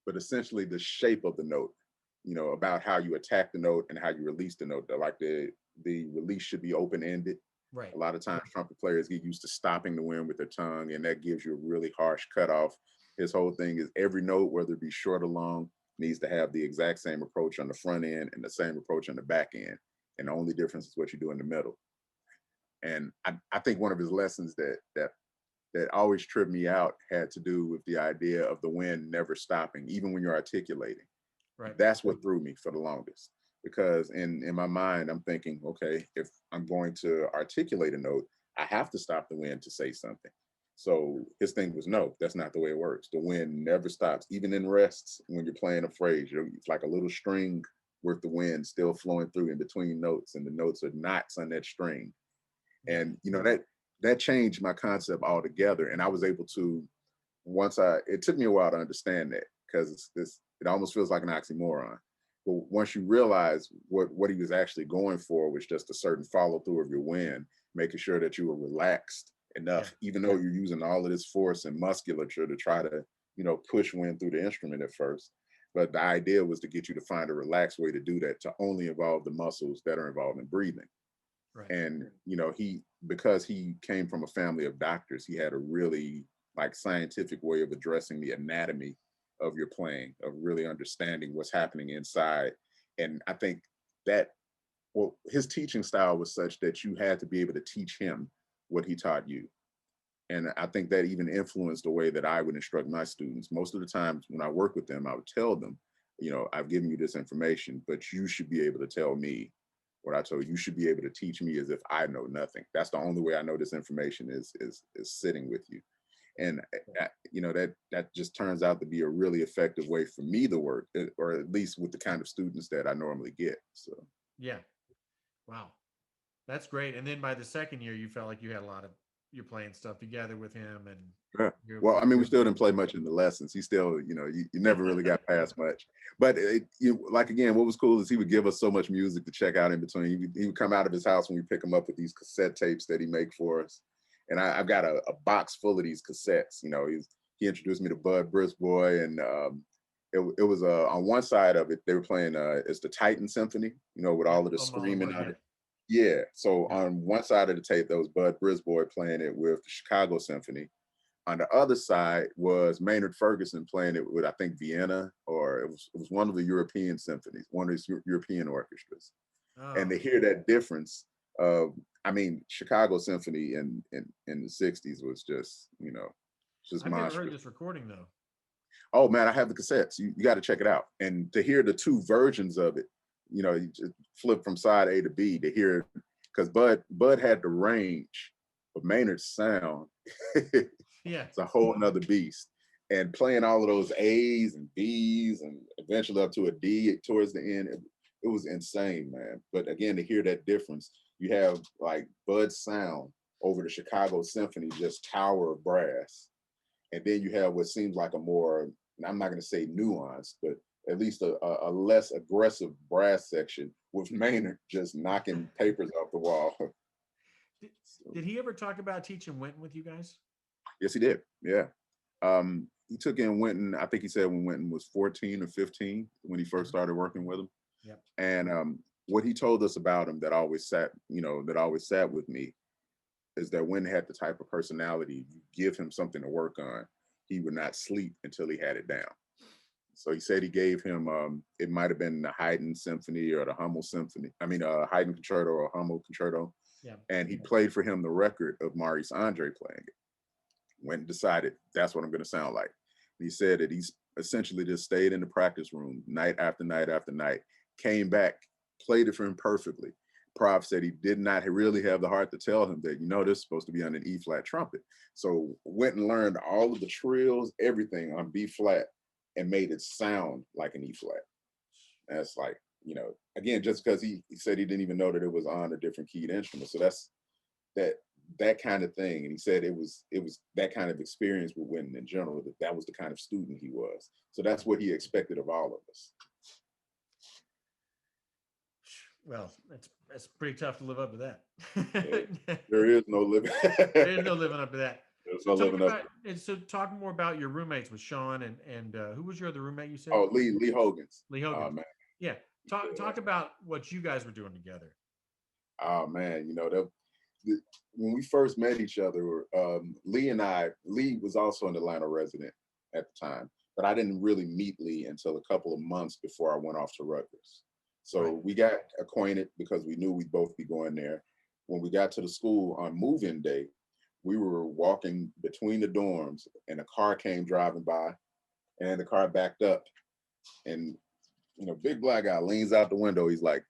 But essentially the shape of the note, about how you attack the note and how you release the note. Like the release should be open-ended. Right. A lot of times trumpet players get used to stopping the wind with their tongue, and that gives you a really harsh cutoff. His whole thing is every note, whether it be short or long, needs to have the exact same approach on the front end and the same approach on the back end. And the only difference is what you do in the middle. And I think one of his lessons that always tripped me out had to do with the idea of the wind never stopping, even when you're articulating. Right. That's what threw me for the longest. Because in my mind, I'm thinking, okay, if I'm going to articulate a note, I have to stop the wind to say something. So his thing was, no, that's not the way it works. The wind never stops, even in rests. When you're playing a phrase, it's like a little string with the wind still flowing through in between notes, and the notes are knots on that string. Yeah. And that changed my concept altogether. And I was able to, it took me a while to understand that, because it almost feels like an oxymoron. But once you realize what he was actually going for was just a certain follow through of your wind, making sure that you were relaxed Yeah. enough, even though you're using all of this force and musculature to try to, push wind through the instrument at first. But the idea was to get you to find a relaxed way to do that, to only involve the muscles that are involved in breathing. Right. And because he came from a family of doctors, he had a really like scientific way of addressing the anatomy of your playing, of really understanding what's happening inside. And I think that, well, his teaching style was such that you had to be able to teach him what he taught you. And I think that even influenced the way that I would instruct my students. Most of the times when I work with them, I would tell them, I've given you this information, but you should be able to tell me what I told you. You should be able to teach me as if I know nothing. That's the only way I know this information is sitting with you. And that just turns out to be a really effective way for me to work, or at least with the kind of students that I normally get. So Yeah. Wow. That's great. And then by the second year, you felt like you had a lot of you're playing stuff together with him, and Yeah. you're Well, I mean, we you're still didn't play much in the lessons. He still, you never really got past much. But like again, what was cool is he would give us so much music to check out in between. He would come out of his house when we pick him up with these cassette tapes that he make for us, and I've got a box full of these cassettes. He introduced me to Bud Brisboy, and it was on one side of it they were playing it's the Titan Symphony, with yeah, all of the Omaha, screaming on yeah, it. Yeah. So yeah. on one side of the tape, there was Bud Brisboy playing it with the Chicago Symphony. On the other side was Maynard Ferguson playing it with, I think, Vienna, or it was one of the European symphonies, one of these European orchestras. And Oh, to hear that difference of, I mean, Chicago Symphony in the 60s was just I've never heard monstrous. this recording though. Oh man, I have the cassettes. You got to check it out. And to hear the two versions of it, you just flip from side A to B to hear, because Bud had the range, but Maynard's sound, Yeah, it's a whole nother beast. And playing all of those A's and B's and eventually up to a D towards the end, it was insane, man. But again, to hear that difference, you have like Bud's sound over the Chicago Symphony, just tower of brass. And then you have what seems like a more, I'm not going to say nuanced, but at least a less aggressive brass section with Maynard just knocking papers off the wall. did, So, did he ever talk about teaching Winton with you guys? yes, he did. Yeah. He took in Winton, I think he said when Winton was 14 or 15 when he first Mhm. started working with him. Yep. And what he told us about him that always sat with me is that Winton had the type of personality, you give him something to work on, he would not sleep until he had it down. So he said he gave him, it might have been the Haydn Symphony or the Hummel Symphony. I mean, Haydn Concerto or Hummel Concerto. Yeah. And he played for him the record of Maurice Andre playing it. Went and decided that's what I'm going to sound like. And he said that he's essentially just stayed in the practice room night after night after night, came back, played it for him perfectly. Prof said he did not really have the heart to tell him that, this is supposed to be on an E flat trumpet. So went and learned all of the trills, everything on B flat, and made it sound like an E flat. And it's like, again, just because he said he didn't even know that it was on a different keyed instrument. So that's that that kind of thing. And he said it was that kind of experience with Winton in general, that was the kind of student he was. So that's what he expected of all of us. Well, that's pretty tough to live up to Yeah, that. there is no living. There's no living up to that. There's So no talk living up. about and so talk more about your roommates with Sean and who was your other roommate you said? Oh, Lee Hogan's. Lee Oh Hogan's. man. Yeah. Yeah. Talk about what you guys were doing together. Oh man, when we first met each other, Lee was also an Atlanta resident at the time, but I didn't really meet Lee until a couple of months before I went off to Rutgers. Right. So we got acquainted because we knew we'd both be going there. When we got to the school on move-in day, we were walking between the dorms and a car came driving by and the car backed up and big black guy leans out the window. He's like,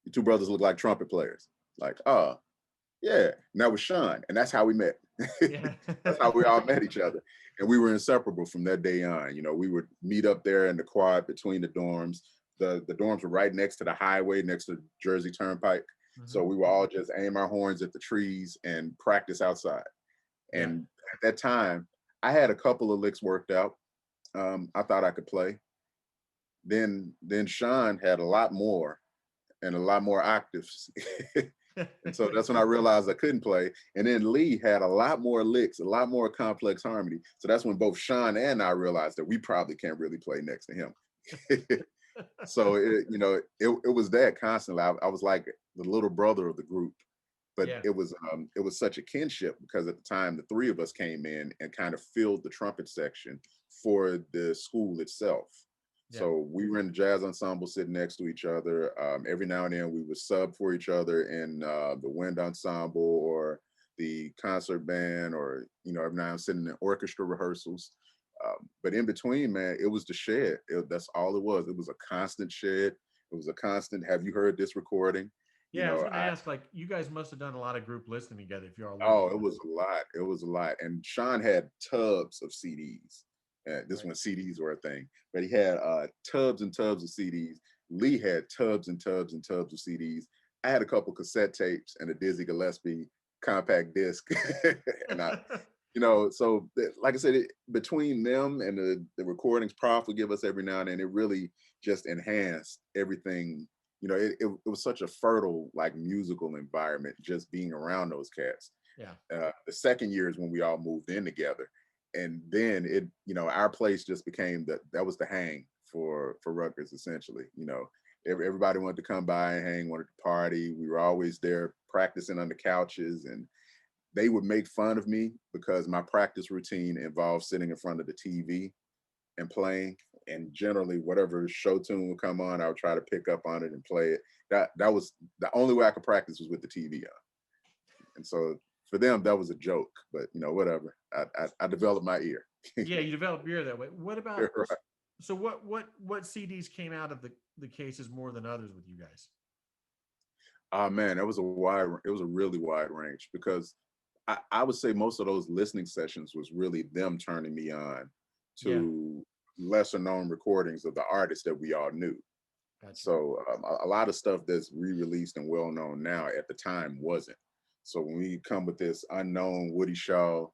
"You two brothers look like trumpet players." Like, oh, yeah. And that was Sean. And that's how we met. Yeah. That's how we all met each other. And we were inseparable from that day on. We would meet up there in the quad between the dorms. The dorms were right next to the highway, next to Jersey Turnpike. Mhm. So we would all just aim our horns at the trees and practice outside. Yeah. And at that time, I had a couple of licks worked out. I thought I could play. Then Sean had a lot more and a lot more octaves. And so that's when I realized I couldn't play. And then Lee had a lot more licks, a lot more complex harmony. So that's when both Sean and I realized that we probably can't really play next to him. So it was that constantly. I was like the little brother of the group, but Yeah. it was such a kinship because at the time the three of us came in and kind of filled the trumpet section for the school itself. Yeah. So we were in the jazz ensemble sitting next to each other. Every now and then we would sub for each other in the wind ensemble or the concert band, or every now and then sitting in orchestra rehearsals. But in between, man, it was the shed. That's all it was. It was a constant shed. It was a constant. Have you heard this recording? You Yeah, I was know, gonna I ask, like, you guys must have done a lot of group listening together if you're all living Oh, it together. was a lot. It was a lot. And Sean had tubs of CDs. This Right. when CDs were a thing, but he had tubs and tubs of CDs. Lee had tubs and tubs and tubs of CDs. I had a couple cassette tapes and a Dizzy Gillespie compact disc, and so like I said, between them and the recordings Prof would give us every now and then, it really just enhanced everything. It was such a fertile like musical environment just being around those cats. Yeah. The second year is when we all moved in together, and then our place just became that was the hang for Rutgers essentially. Everybody wanted to come by and hang, wanted to party. We were always there practicing on the couches, and they would make fun of me because my practice routine involved sitting in front of the TV and playing. And generally, whatever show tune would come on, I would try to pick up on it and play it. That was the only way I could practice was with the TV on. And so for them, that was a joke. But whatever. I developed my ear. Yeah, you develop beer that way. What about Right. so what CDs came out of the cases more than others with you guys? Oh man, it was a really wide range because I would say most of those listening sessions was really them turning me on Yeah, to lesser known recordings of the artists that we all knew. gotcha. So a lot of stuff that's re-released and well known now at the time wasn't. So when we come with this unknown Woody Shaw,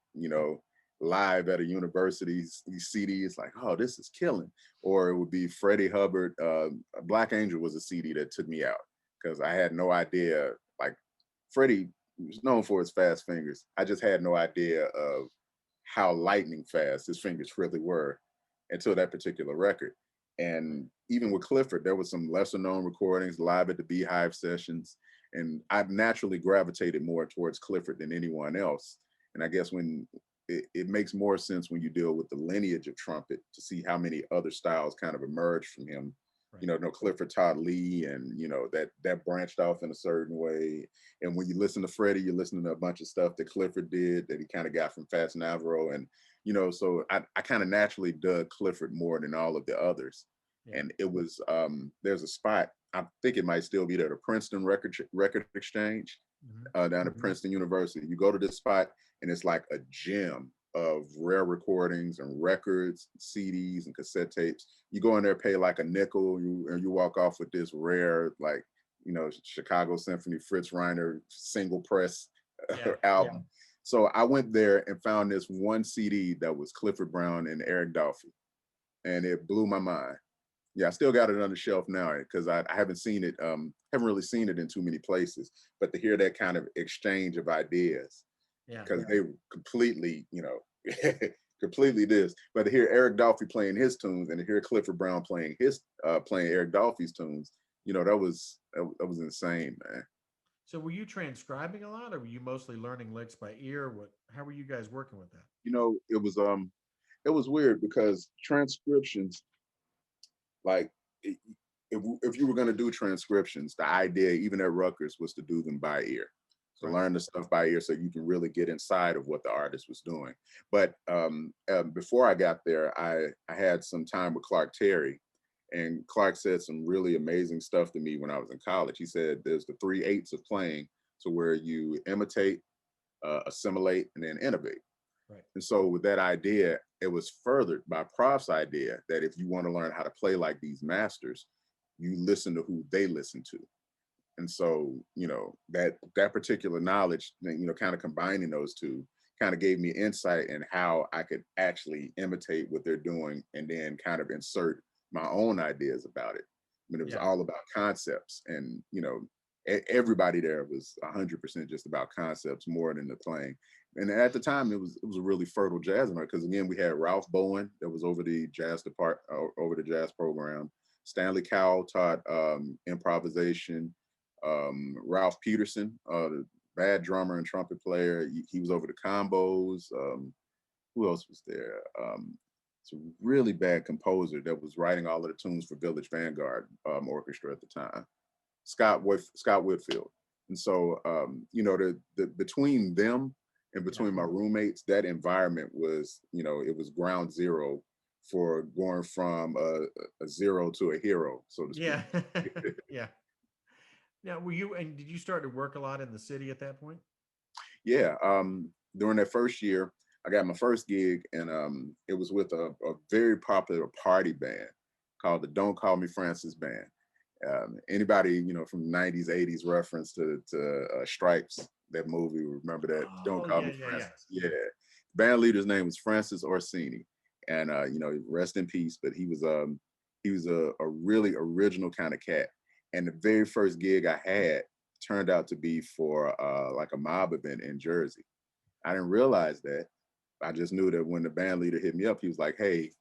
live at a university CD, it's like, oh, this is killing. Or it would be Freddie Hubbard. Black Angel was a CD that took me out because I had no idea. Like Freddie was known for his fast fingers. I just had no idea of how lightning fast his fingers really were until that particular record. And even with Clifford, there was some lesser known recordings, live at the Beehive sessions. And I naturally gravitated more towards Clifford than anyone else. And I guess when it makes more sense when you deal with the lineage of trumpet to see how many other styles kind of emerged from him. Right. No Clifford taught Lee, and that branched off in a certain way. And when you listen to Freddie, you're listening to a bunch of stuff that Clifford did that he kind of got from Fats Navarro. And so I kind of naturally dug Clifford more than all of the others. Yeah. And it was there's a spot, I think it might still be there, the Princeton Record Exchange down at Princeton University. You go to this spot and it's like a gym of rare recordings and records, CDs and cassette tapes. You go in there, pay like a nickel, and you walk off with this rare, like, Chicago Symphony Fritz Reiner single press Yeah. album. Yeah. So I went there and found this one CD that was Clifford Brown and Eric Dolphy, and it blew my mind. Yeah, I still got it on the shelf now because I haven't seen it, haven't really seen it in too many places. But to hear that kind of exchange of ideas, Yeah. because they were completely, completely this. But to hear Eric Dolphy playing his tunes and to hear Clifford Brown playing playing Eric Dolphy's tunes, that was insane, man. So were you transcribing a lot, or were you mostly learning licks by ear? How were you guys working with that? It was weird because transcriptions, like, if you were going to do transcriptions, the idea, even at Rutgers, was to do them by ear. So Right. learn the stuff by ear so you can really get inside of what the artist was doing. But before I got there, I had some time with Clark Terry, and Clark said some really amazing stuff to me when I was in college. He said there's the 3/8 of playing, to where you imitate, assimilate, and then innovate. Right. And so with that idea, it was furthered by Prof's idea that if you want to learn how to play like these masters, you listen to who they listen to. And so, that particular knowledge, kind of combining those two kind of gave me insight in how I could actually imitate what they're doing and then kind of insert my own ideas about it. I mean, it was Yeah. all about concepts, and, everybody there was 100% just about concepts more than the playing. And at the time, it was a really fertile jazz market because, again, we had Ralph Bowen that was over the over the jazz program. Stanley Cowell taught improvisation. Ralph Peterson, the bad drummer and trumpet player, he was over the combos. Who else was there? It's a really bad composer that was writing all of the tunes for Village Vanguard Orchestra at the time, Scott Whitfield. And so, the between them and Yeah. between my roommates, that environment was, it was ground zero for going from a zero to a hero, so to speak. Yeah. Yeah. Now, did you start to work a lot in the city at that point? Yeah, during that first year, I got my first gig, and it was with a very popular party band called the Don't Call Me Francis Band. Anybody, from the 90s, 80s reference to Stripes, that movie, remember that? Don't Oh Call yeah, Me yeah, yeah. Francis. Yeah. Band leader's name was Francis Orsini. And rest in peace, but he was a really original kind of cat. And the very first gig I had turned out to be for like a mob event in Jersey. I didn't realize that. I just knew that when the band leader hit me up, he was like, "Hey,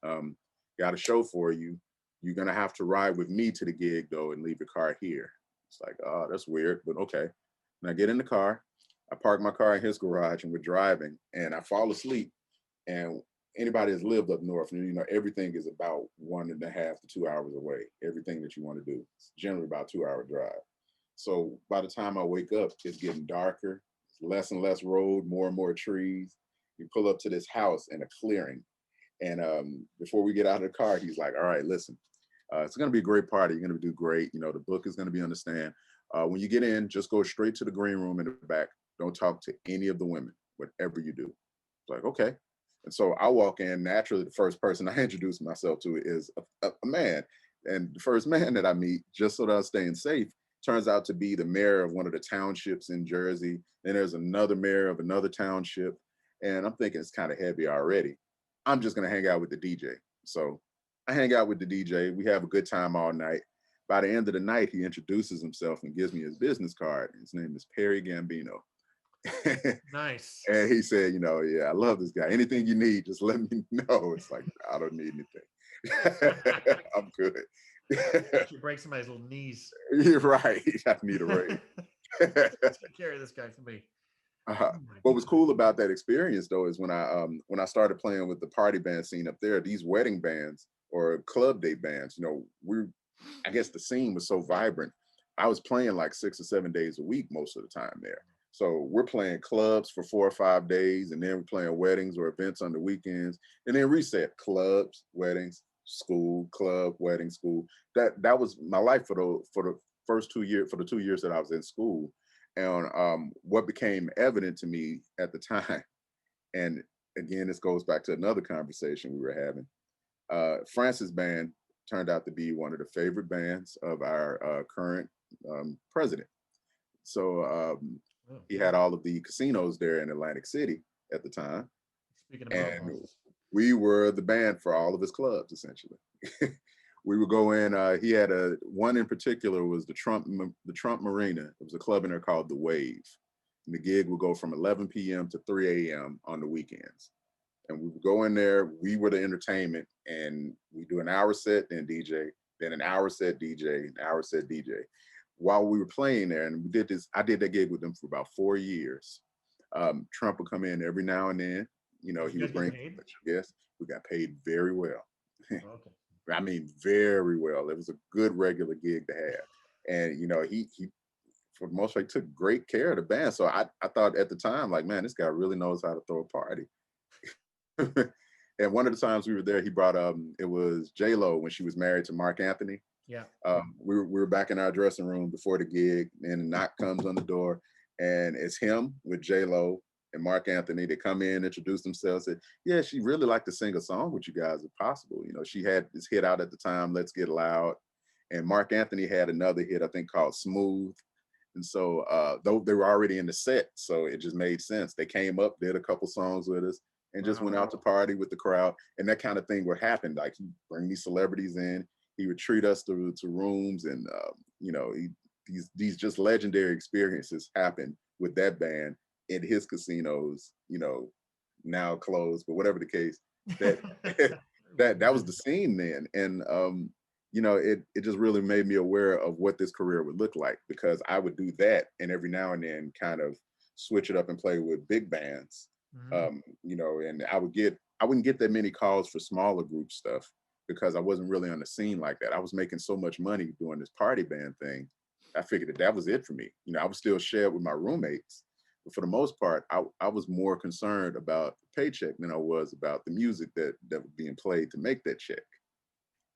got a show for you. You're gonna have to ride with me to the gig though, and leave your car here." It's like, oh, that's weird, but okay. And I get in the car. I park my car in his garage, and we're driving. And I fall asleep. And anybody that's lived up north, everything is about 1.5 to 2 hours away. Everything that you want to do, it's generally about 2 hour drive. So by the time I wake up, it's getting darker. It's less and less road, more and more trees. We pull up to this house in a clearing. And before we get out of the car, he's like, "All right, listen, it's going to be a great party. You're going to do great. The book is going to be on the stand. When you get in, just go straight to the green room in the back. Don't talk to any of the women, whatever you do." It's like, okay. And so I walk in. Naturally, the first person I introduce myself to is a man. And the first man that I meet, just so that I'm staying safe, turns out to be the mayor of one of the townships in Jersey. Then there's another mayor of another township. And I'm thinking it's kind of heavy already. I'm just going to hang out with the DJ. So I hang out with the DJ. We have a good time all night. By the end of the night, he introduces himself and gives me his business card. His name is Perry Gambino. Nice. And he said, "Yeah, I love this guy. Anything you need, just let me know." It's like, I don't need anything. I'm good. You break somebody's little knees. You're right. I need a raise. Take care of this guy for me. Oh my What was God. cool about that experience though is when I started playing with the party band scene up there, these wedding bands or club day bands, I guess the scene was so vibrant. I was playing like 6 or 7 days a week most of the time there. So we're playing clubs for 4 or 5 days, and then we're playing weddings or events on the weekends, and then reset clubs, weddings, school, club, wedding, school. That was my life for the first 2 years, for the 2 years that I was in school. And what became evident to me at the time, and again, this goes back to another conversation we were having. Francis Band turned out to be one of the favorite bands of our current president. So Oh, he had all of the casinos there in Atlantic City at the time, speaking of and Mouthpiece. we were the band for all of his clubs essentially. We would go in. He had one in particular was the Trump Marina. It was a club in there called the Wave, and the gig would go from 11 p.m. to 3 a.m. on the weekends. And we would go in there. We were the entertainment, and we do an hour set, then DJ, then an hour set DJ, an hour set DJ. While we were playing there, and we did this, I did that gig with them for about 4 years. Trump would come in every now and then. Did He you guys would get bring paid? guests. We got paid very well. Oh, okay. I mean, very well. It was a good regular gig to have. And, he for the most part, took great care of the band. So I thought at the time, like, man, this guy really knows how to throw a party. And one of the times we were there, he brought it was J-Lo when she was married to Mark Anthony. Yeah. We were back in our dressing room before the gig, and a knock comes on the door, and it's him with J-Lo and Mark Anthony. They come in, introduce themselves, said, "Yeah, she really like to sing a song with you guys if possible. She had this hit out at the time, Let's Get Loud." And Mark Anthony had another hit, I think, called Smooth. And so though they were already in the set, so it just made sense. They came up, did a couple songs with us, and just went out to party with the crowd. And that kind of thing would happen. Like, he'd bring these celebrities in, he would treat us to rooms, and these just legendary experiences happen with that band in his casinos, now closed, but whatever the case, that that was the scene then. And it just really made me aware of what this career would look like, because I would do that and every now and then kind of switch it up and play with big bands. Mhm. And I wouldn't get that many calls for smaller group stuff because I wasn't really on the scene like that. I was making so much money doing this party band thing. I figured that was it for me. I would still share it with my roommates, but for the most part, I was more concerned about the paycheck than I was about the music that was being played to make that check.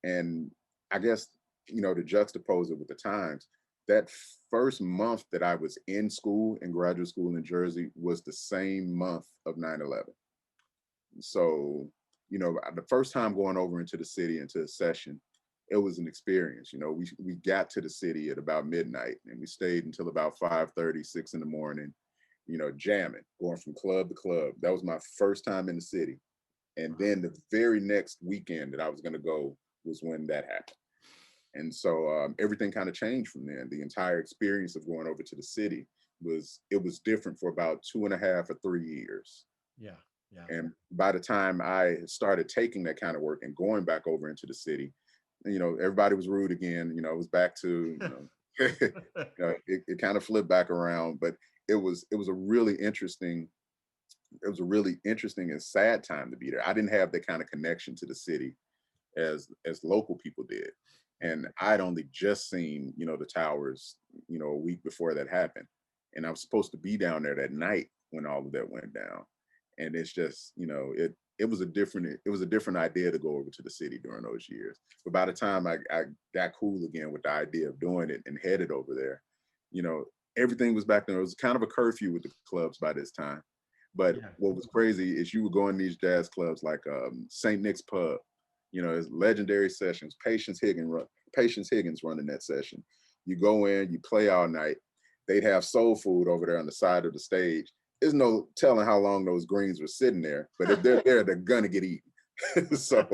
And I guess, to juxtapose it with the times, that first month that I was in school, in graduate school in Jersey, was the same month of 9/11. So, the first time going over into the city, into a session, it was an experience. You know, we got to the city at about midnight, and we stayed until about 5:30, 6 in the morning, you know, jamming, going from club to club. That was my first time in the city. And Wow. then the very next weekend that I was going to go was when that happened. And so everything kind of changed from then. The entire experience of going over to the city it was different for about 2.5 or 3 years. Yeah. Yeah. And by the time I started taking that kind of work and going back over into the city, you know, everybody was rude again. You know, it was back to, you know, it kind of flipped back around. But it was a really interesting, it was a really interesting and sad time to be there. I didn't have that kind of connection to the city as local people did. And I'd only just seen, you know, the towers, you know, a week before that happened. And I was supposed to be down there that night when all of that went down. And it's just, you know, it was a different idea to go over to the city during those years. But by the time I got cool again with the idea of doing it and headed over there, you know, everything was back there. It was kind of a curfew with the clubs by this time. But Yeah. what was crazy is you would go in these jazz clubs like St. Nick's Pub, you know, it's legendary sessions. Patience Higgins running that session. You go in, you play all night. They'd have soul food over there on the side of the stage. There's no telling how long those greens were sitting there, but if they're there, they're gonna get eaten. So,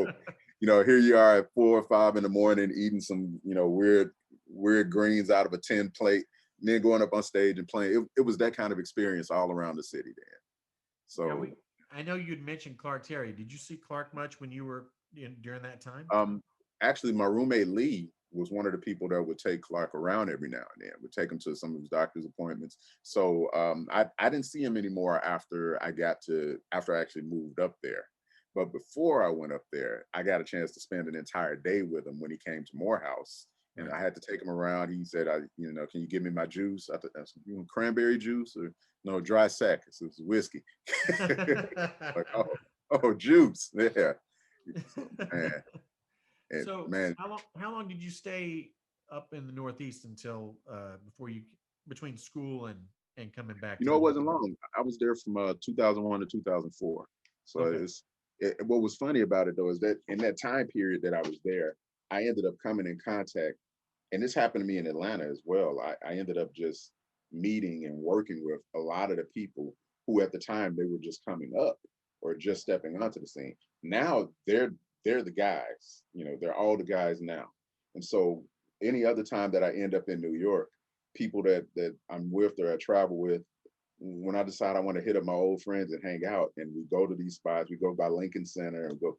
you know, here you are at 4 or 5 in the morning eating some, you know, weird greens out of a tin plate, and then going up on stage and playing. It was that kind of experience all around the city then. Now So I know you'd mentioned Clark Terry. Did you see Clark much when you were during that time? Um, actually, my roommate Lee was one of the people that would take Clark around every now and then. Would take him to some of his doctor's appointments. So I didn't see him anymore after I actually moved up there. But before I went up there, I got a chance to spend an entire day with him when he came to Morehouse. And Right. I had to take him around. He said, you know, can you give me my juice? I thought, you want cranberry juice or no dry sack? It's whiskey. Like, oh, juice. Yeah. So, man, So man, how long did you stay up in the Northeast until before you between school and coming back you to know, New it York? wasn't long. I was there from 2001 to 2004. So Okay. what was funny about it though is that in that time period that I was there, I ended up coming in contact, and this happened to me in Atlanta as well. I ended up just meeting and working with a lot of the people who at the time they were just coming up or just stepping onto the scene. Now they're the guys, you know, they're all the guys now. And so any other time that I end up in New York, people that I'm with or I travel with, when I decide I want to hit up my old friends and hang out, and we go to these spots, we go by Lincoln Center and go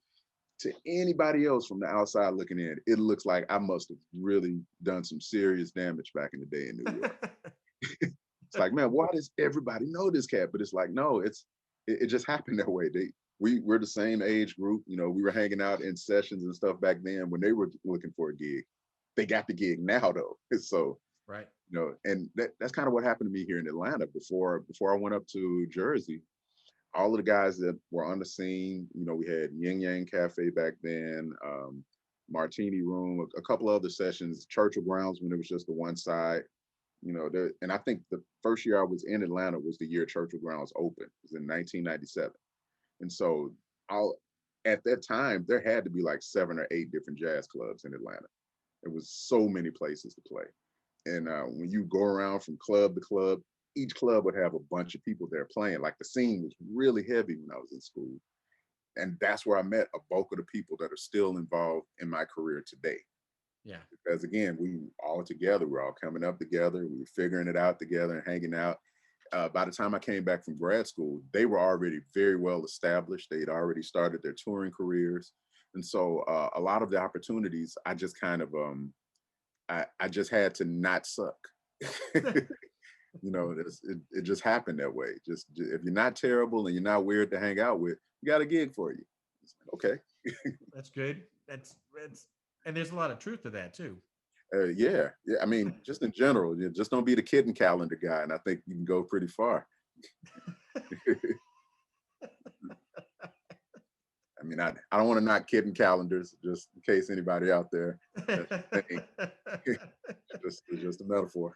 to anybody else from the outside looking in, it looks like I must have really done some serious damage back in the day in New York. It's like, man, why does everybody know this cat? But it's like, no, it just happened that way. We're the same age group. You know, we were hanging out in sessions and stuff back then when they were looking for a gig. They got the gig now though. So, Right. you know, and that's kind of what happened to me here in Atlanta before I went up to Jersey. All of the guys that were on the scene, you know, we had Yin Yang Cafe back then, Martini Room, a couple other sessions, Churchill Grounds when it was just the one side, you know, and I think the first year I was in Atlanta was the year Churchill Grounds opened. It was in 1997. And so I'll at that time there had to be like 7 or 8 different jazz clubs in Atlanta. There was so many places to play. And when you go around from club to club, each club would have a bunch of people there playing. Like the scene was really heavy when I was in school. And that's where I met a bulk of the people that are still involved in my career today. Yeah. Because again, we all together, we're all coming up together, we were figuring it out together and hanging out. By the time I came back from grad school, they were already very well established. They'd already started their touring careers. And so a lot of the opportunities, I just kind of, I just had to not suck. You know, it just happened that way. Just if you're not terrible and you're not weird to hang out with, you got a gig for you. Okay. That's good. That's and there's a lot of truth to that too. Yeah. I mean, just in general, you just don't be the kitten calendar guy, and I think you can go pretty far. I mean, I don't want to knock kitten calendars, just in case anybody out there that's your thing. It's just a metaphor.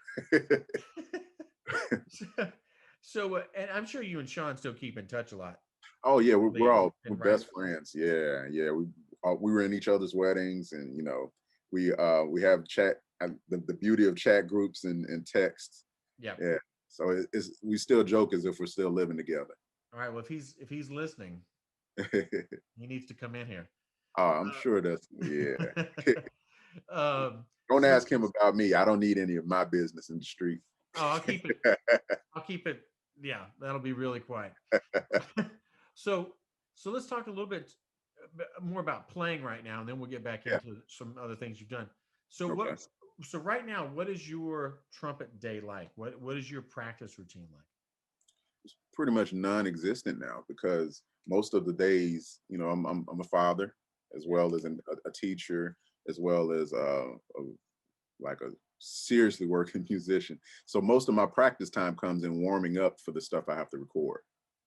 so, and I'm sure you and Sean still keep in touch a lot. Oh yeah, Lee we're and, all we're Ryan. best friends. Yeah. We were in each other's weddings, and you know, We have chat. The beauty of chat groups and texts. Yeah. Yeah. So we still joke as if we're still living together. All right. Well, if he's listening, he needs to come in here. Oh, I'm sure that's yeah. Don't So ask him about me. I don't need any of my business in the street. oh, I'll keep it. I'll keep it. Yeah, that'll be really quiet. so so let's talk a little bit more about playing right now, and then we'll get back Yeah. into some other things you've done. So Okay. what? So right now, what is your trumpet day like? What is your practice routine like? Pretty much non-existent now because most of the days, I'm a father as Yeah. well as a teacher as well as like a seriously working musician. So most of my practice time comes in warming up for the stuff I have to record.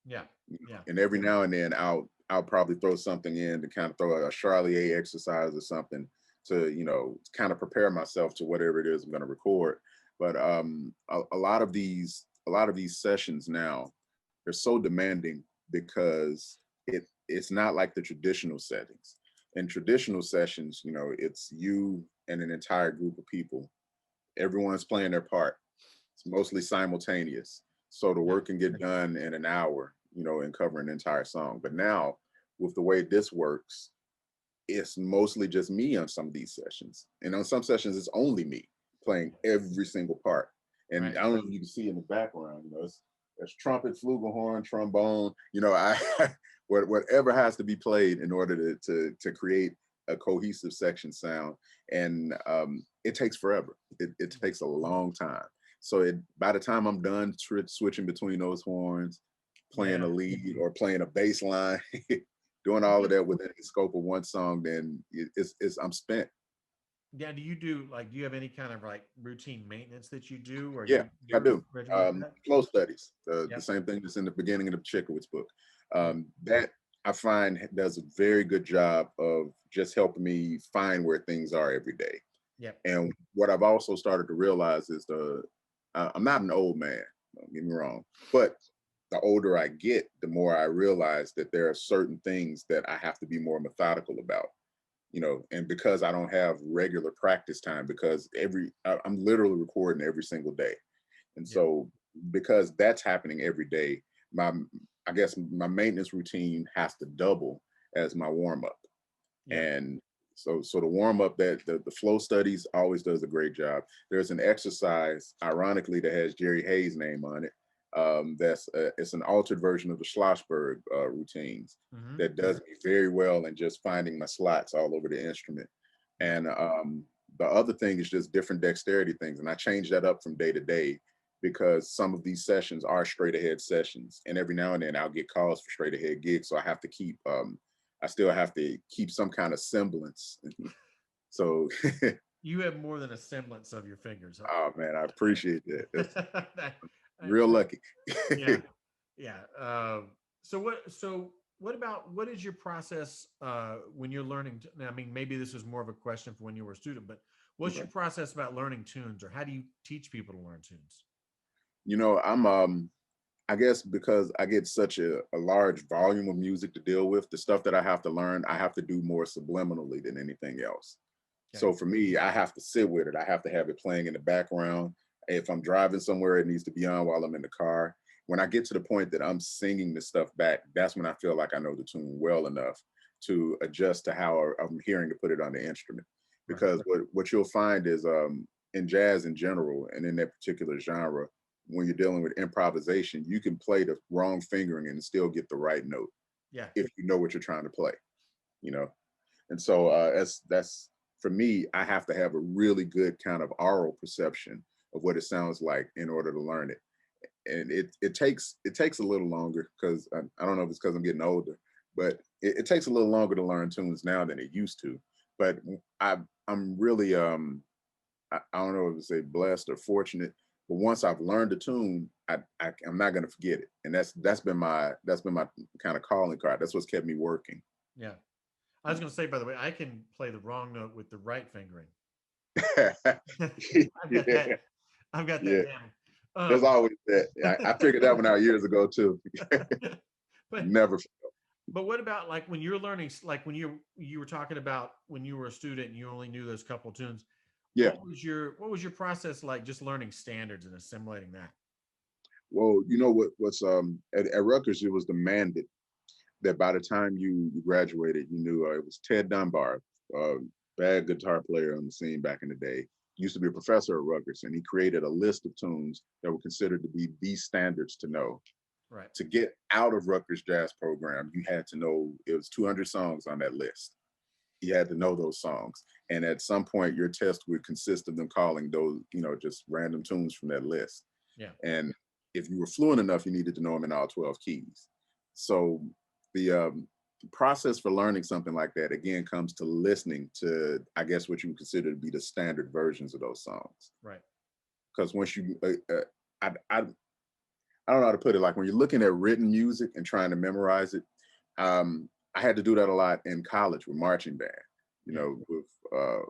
Yeah. Yeah. And every now and then I'll probably throw something in to kind of throw a Charlier exercise or something to kind of prepare myself to whatever it is I'm going to record. But a lot of these sessions now they're so demanding because it's not like the traditional settings. In traditional sessions, it's you and an entire group of people. Everyone's playing their part. It's mostly simultaneous. So the Yeah. work can get done in an hour, and cover an entire song. But now, with the way this works, it's mostly just me on some of these sessions. And on some sessions, it's only me playing every single part. And Right. I don't know if you can see in the background, there's trumpet, flugelhorn, trombone, I whatever has to be played in order to create a cohesive section sound. And it takes forever. It takes a long time. So by the time I'm done switching between those horns, playing Yeah. a lead or playing a bass line, doing all of that within the scope of one song, then it's I'm spent. Yeah. Do you have any kind of like routine maintenance that you do, or Yeah, you I do do. regimen for that? Flow studies, the Yep. same thing that's in the beginning of the Chikowitz book. Yep. That I find does a very good job of just helping me find where things are every day. Yep. And what I've also started to realize is I'm not an old man, don't get me wrong, but the older I get, the more I realize that there are certain things that I have to be more methodical about, and because I don't have regular practice time, because I'm literally recording every single day. And Yep. so because that's happening every day, I guess my maintenance routine has to double as my warm up. Yep. And so the warm up that the flow studies always does a great job. There's an exercise, ironically, that has Jerry Hayes' name on it. It's an altered version of the Schlossberg routines Mm-hmm. that does me very well in just finding my slots all over the instrument. Yep. And the other thing is just different dexterity things, and I change that up from day to day because some of these sessions are straight ahead sessions, and every now and then I'll get calls for straight ahead gigs, so I still have to keep some kind of semblance. So, You have more than a semblance of your fingers. oh man, I appreciate that. That's That- real lucky. yeah, yeah. What is your process when you're learning? I mean, maybe this is more of a question for when you were a student, but what's your Okay. process about learning tunes, or how do you teach people to learn tunes? I'm I guess because I get such a large volume of music to deal with, the stuff that I have to learn, I have to do more subliminally than anything else. Okay. So for me, I have to sit with it. I have to have it playing in the background. If I'm driving somewhere, it needs to be on while I'm in the car. When I get to the point that I'm singing the stuff back, that's when I feel like I know the tune well enough to adjust to how I'm hearing to put it on the instrument. Right. Because what you'll find is in jazz in general and in that particular genre, when you're dealing with improvisation, you can play the wrong fingering and still get the right note Yeah. if you know what you're trying to play, you know. And so that's for me. I have to have a really good kind of aural perception of what it sounds like in order to learn it, and it takes a little longer because I don't know if it's because I'm getting older, but it takes a little longer to learn tunes now than it used to. But I'm really I don't know if to say blessed or fortunate, but once I've learned a tune, I'm not gonna forget it, and that's been my kind of calling card. That's what's kept me working. Yeah. I was going to say, by the way, I can play the wrong note with the right fingering. I've got that. Yeah, I've got that yeah. down. There's always that. I figured that one out years ago too. But Never. But what about like when you're learning, like when you were talking about when you were a student and you only knew those couple tunes, Yeah. what was your process like just learning standards and assimilating that? Well, you know what's at Rutgers, it was demanded that by the time you graduated, you knew it was Ted Dunbar, uh, bad guitar player on the scene back in the day. Used to be a professor at Rutgers, and he created a list of tunes that were considered to be the standards to know. Right. To get out of Rutgers jazz program, you had to know it was 200 songs on that list. You had to know those songs. And at some point, your test would consist of them calling those, just random tunes from that list. Yeah. And if you were fluent enough, you needed to know them in all 12 keys. So the process for learning something like that, again, comes to listening to, I guess, what you would consider to be the standard versions of those songs. Right. Because once you, I don't know how to put it. Like when you're looking at written music and trying to memorize it, I had to do that a lot in college with marching band. Yeah.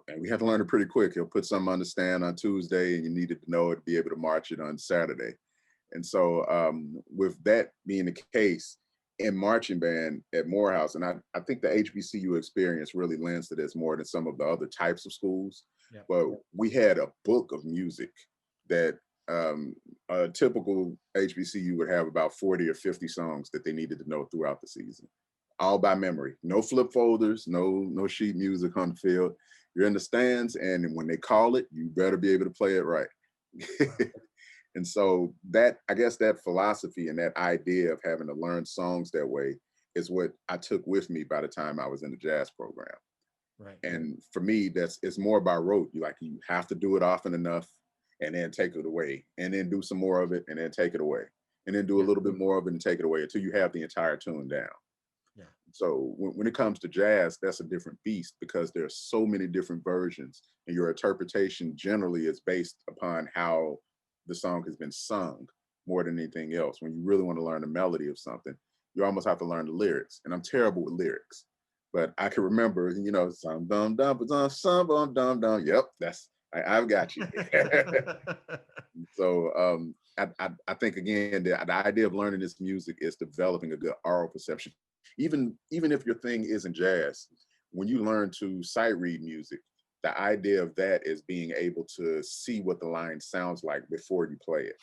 And we had to learn it pretty quick. He'll put something on the stand on Tuesday, and you needed to know it to be able to march it on Saturday. And so, with that being the case in marching band at Morehouse, and I think the HBCU experience really lends to this more than some of the other types of schools. Yeah. But we had a book of music that a typical HBCU would have about 40 or 50 songs that they needed to know throughout the season, all by memory. No flip folders, no sheet music on the field. You're in the stands, and when they call it, you better be able to play it right. And so that, I guess, that philosophy and that idea of having to learn songs that way is what I took with me by the time I was in the jazz program. Right. And for me, it's more about rote. You have to do it often enough and then take it away, and then do some more of it and then take it away, and then do a Yeah. little bit more of it and take it away until you have the entire tune down. Yeah. So when it comes to jazz, that's a different beast because there's so many different versions, and your interpretation generally is based upon how the song has been sung more than anything else. When you really want to learn the melody of something, you almost have to learn the lyrics. And I'm terrible with lyrics, but I can remember, some dum dum some dum dum dum. Yep, I've got you. So I think again the idea of learning this music is developing a good oral perception. Even if your thing isn't jazz, when you learn to sight read music, the idea of that is being able to see what the line sounds like before you play it,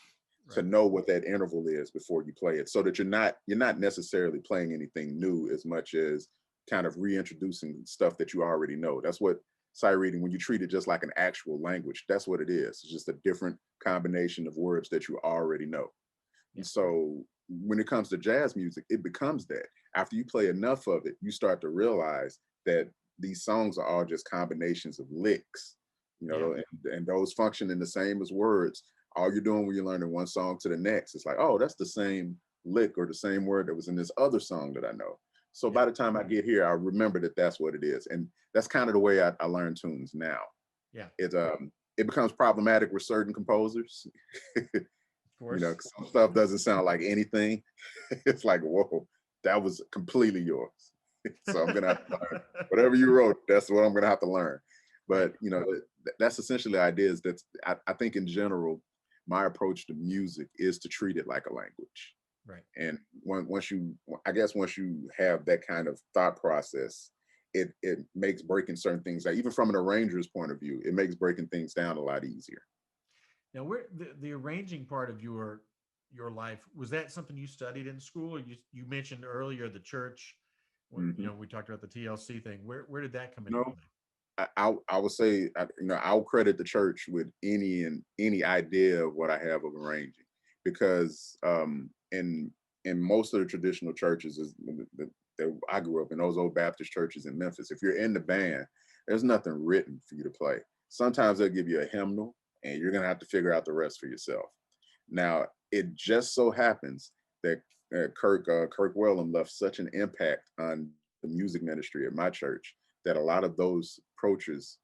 to Right. know what that interval is before you play it, so that you're not necessarily playing anything new as much as kind of reintroducing stuff that you already know. That's what sight reading, when you treat it just like an actual language, that's what it is. It's just a different combination of words that you already know. Yeah. And so when it comes to jazz music, it becomes that. After you play enough of it, you start to realize that these songs are all just combinations of licks, Yeah. and those function in the same as words. All you're doing when you're learning one song to the next, it's like, oh, that's the same lick or the same word that was in this other song that I know. So Yeah. by the time I get here, I remember that that's what it is. And that's kind of the way I learn tunes now. Yeah. It becomes problematic with certain composers. Of course. Some stuff doesn't sound like anything. It's like, whoa, that was completely yours. So I'm gonna have to learn whatever you wrote. That's what I'm gonna have to learn. Right. But that's essentially the idea. Is that I think in general, my approach to music is to treat it like a language. Right. And once you have that kind of thought process, it makes breaking certain things, like even from an arranger's point of view, it makes breaking things down a lot easier. Now, where the arranging part of your life, was that something you studied in school? Or you mentioned earlier the church. Hmm. We talked about the TLC thing. Where did that come into No, play? I would say, I'll credit the church with any idea of what I have of arranging, because in most of the traditional churches that I grew up in, those old Baptist churches in Memphis, if you're in the band, there's nothing written for you to play. Sometimes they'll give you a hymnal, and you're gonna have to figure out the rest for yourself. Now, it just so happens that Kirk Whalum left such an impact on the music ministry at my church that a lot of those approaches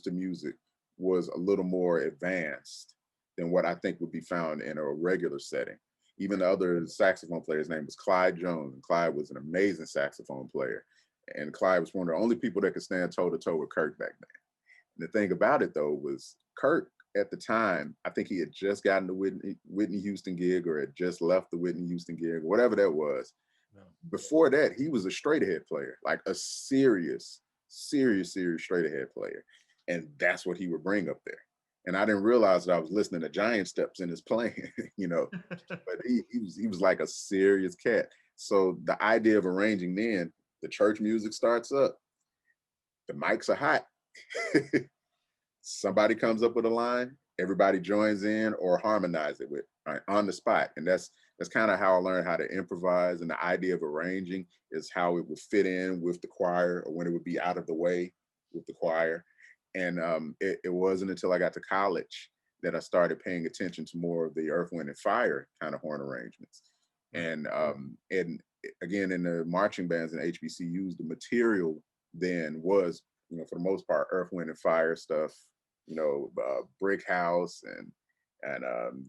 to music was a little more advanced than what I think would be found in a regular setting. Even Right. the other saxophone player, his name was Clyde Jones, and Clyde was an amazing saxophone player. And Clyde was one of the only people that could stand toe to toe with Kirk back then. And the thing about it though was Kirk at the time, I think he had just gotten the Whitney Houston gig, or had just left the Whitney Houston gig, whatever that was. No. Before that, he was a straight ahead player, like a serious straight ahead player. And that's what he would bring up there. And I didn't realize that I was listening to giant steps in his playing, you know, but he was like a serious cat. So the idea of arranging, then the church music starts up, the mics are hot. Somebody comes up with a line, everybody joins in or harmonize it with, right, on the spot. And that's kind of how I learned how to improvise. And the idea of arranging is how it would fit in with the choir, or when it would be out of the way with the choir. And it wasn't until I got to college that I started paying attention to more of the Earth, Wind, and Fire kind of horn arrangements. Right. And again, in the marching bands and HBCUs, the material then was, you know, for the most part, Earth, Wind, and Fire stuff, you know, Brick House, and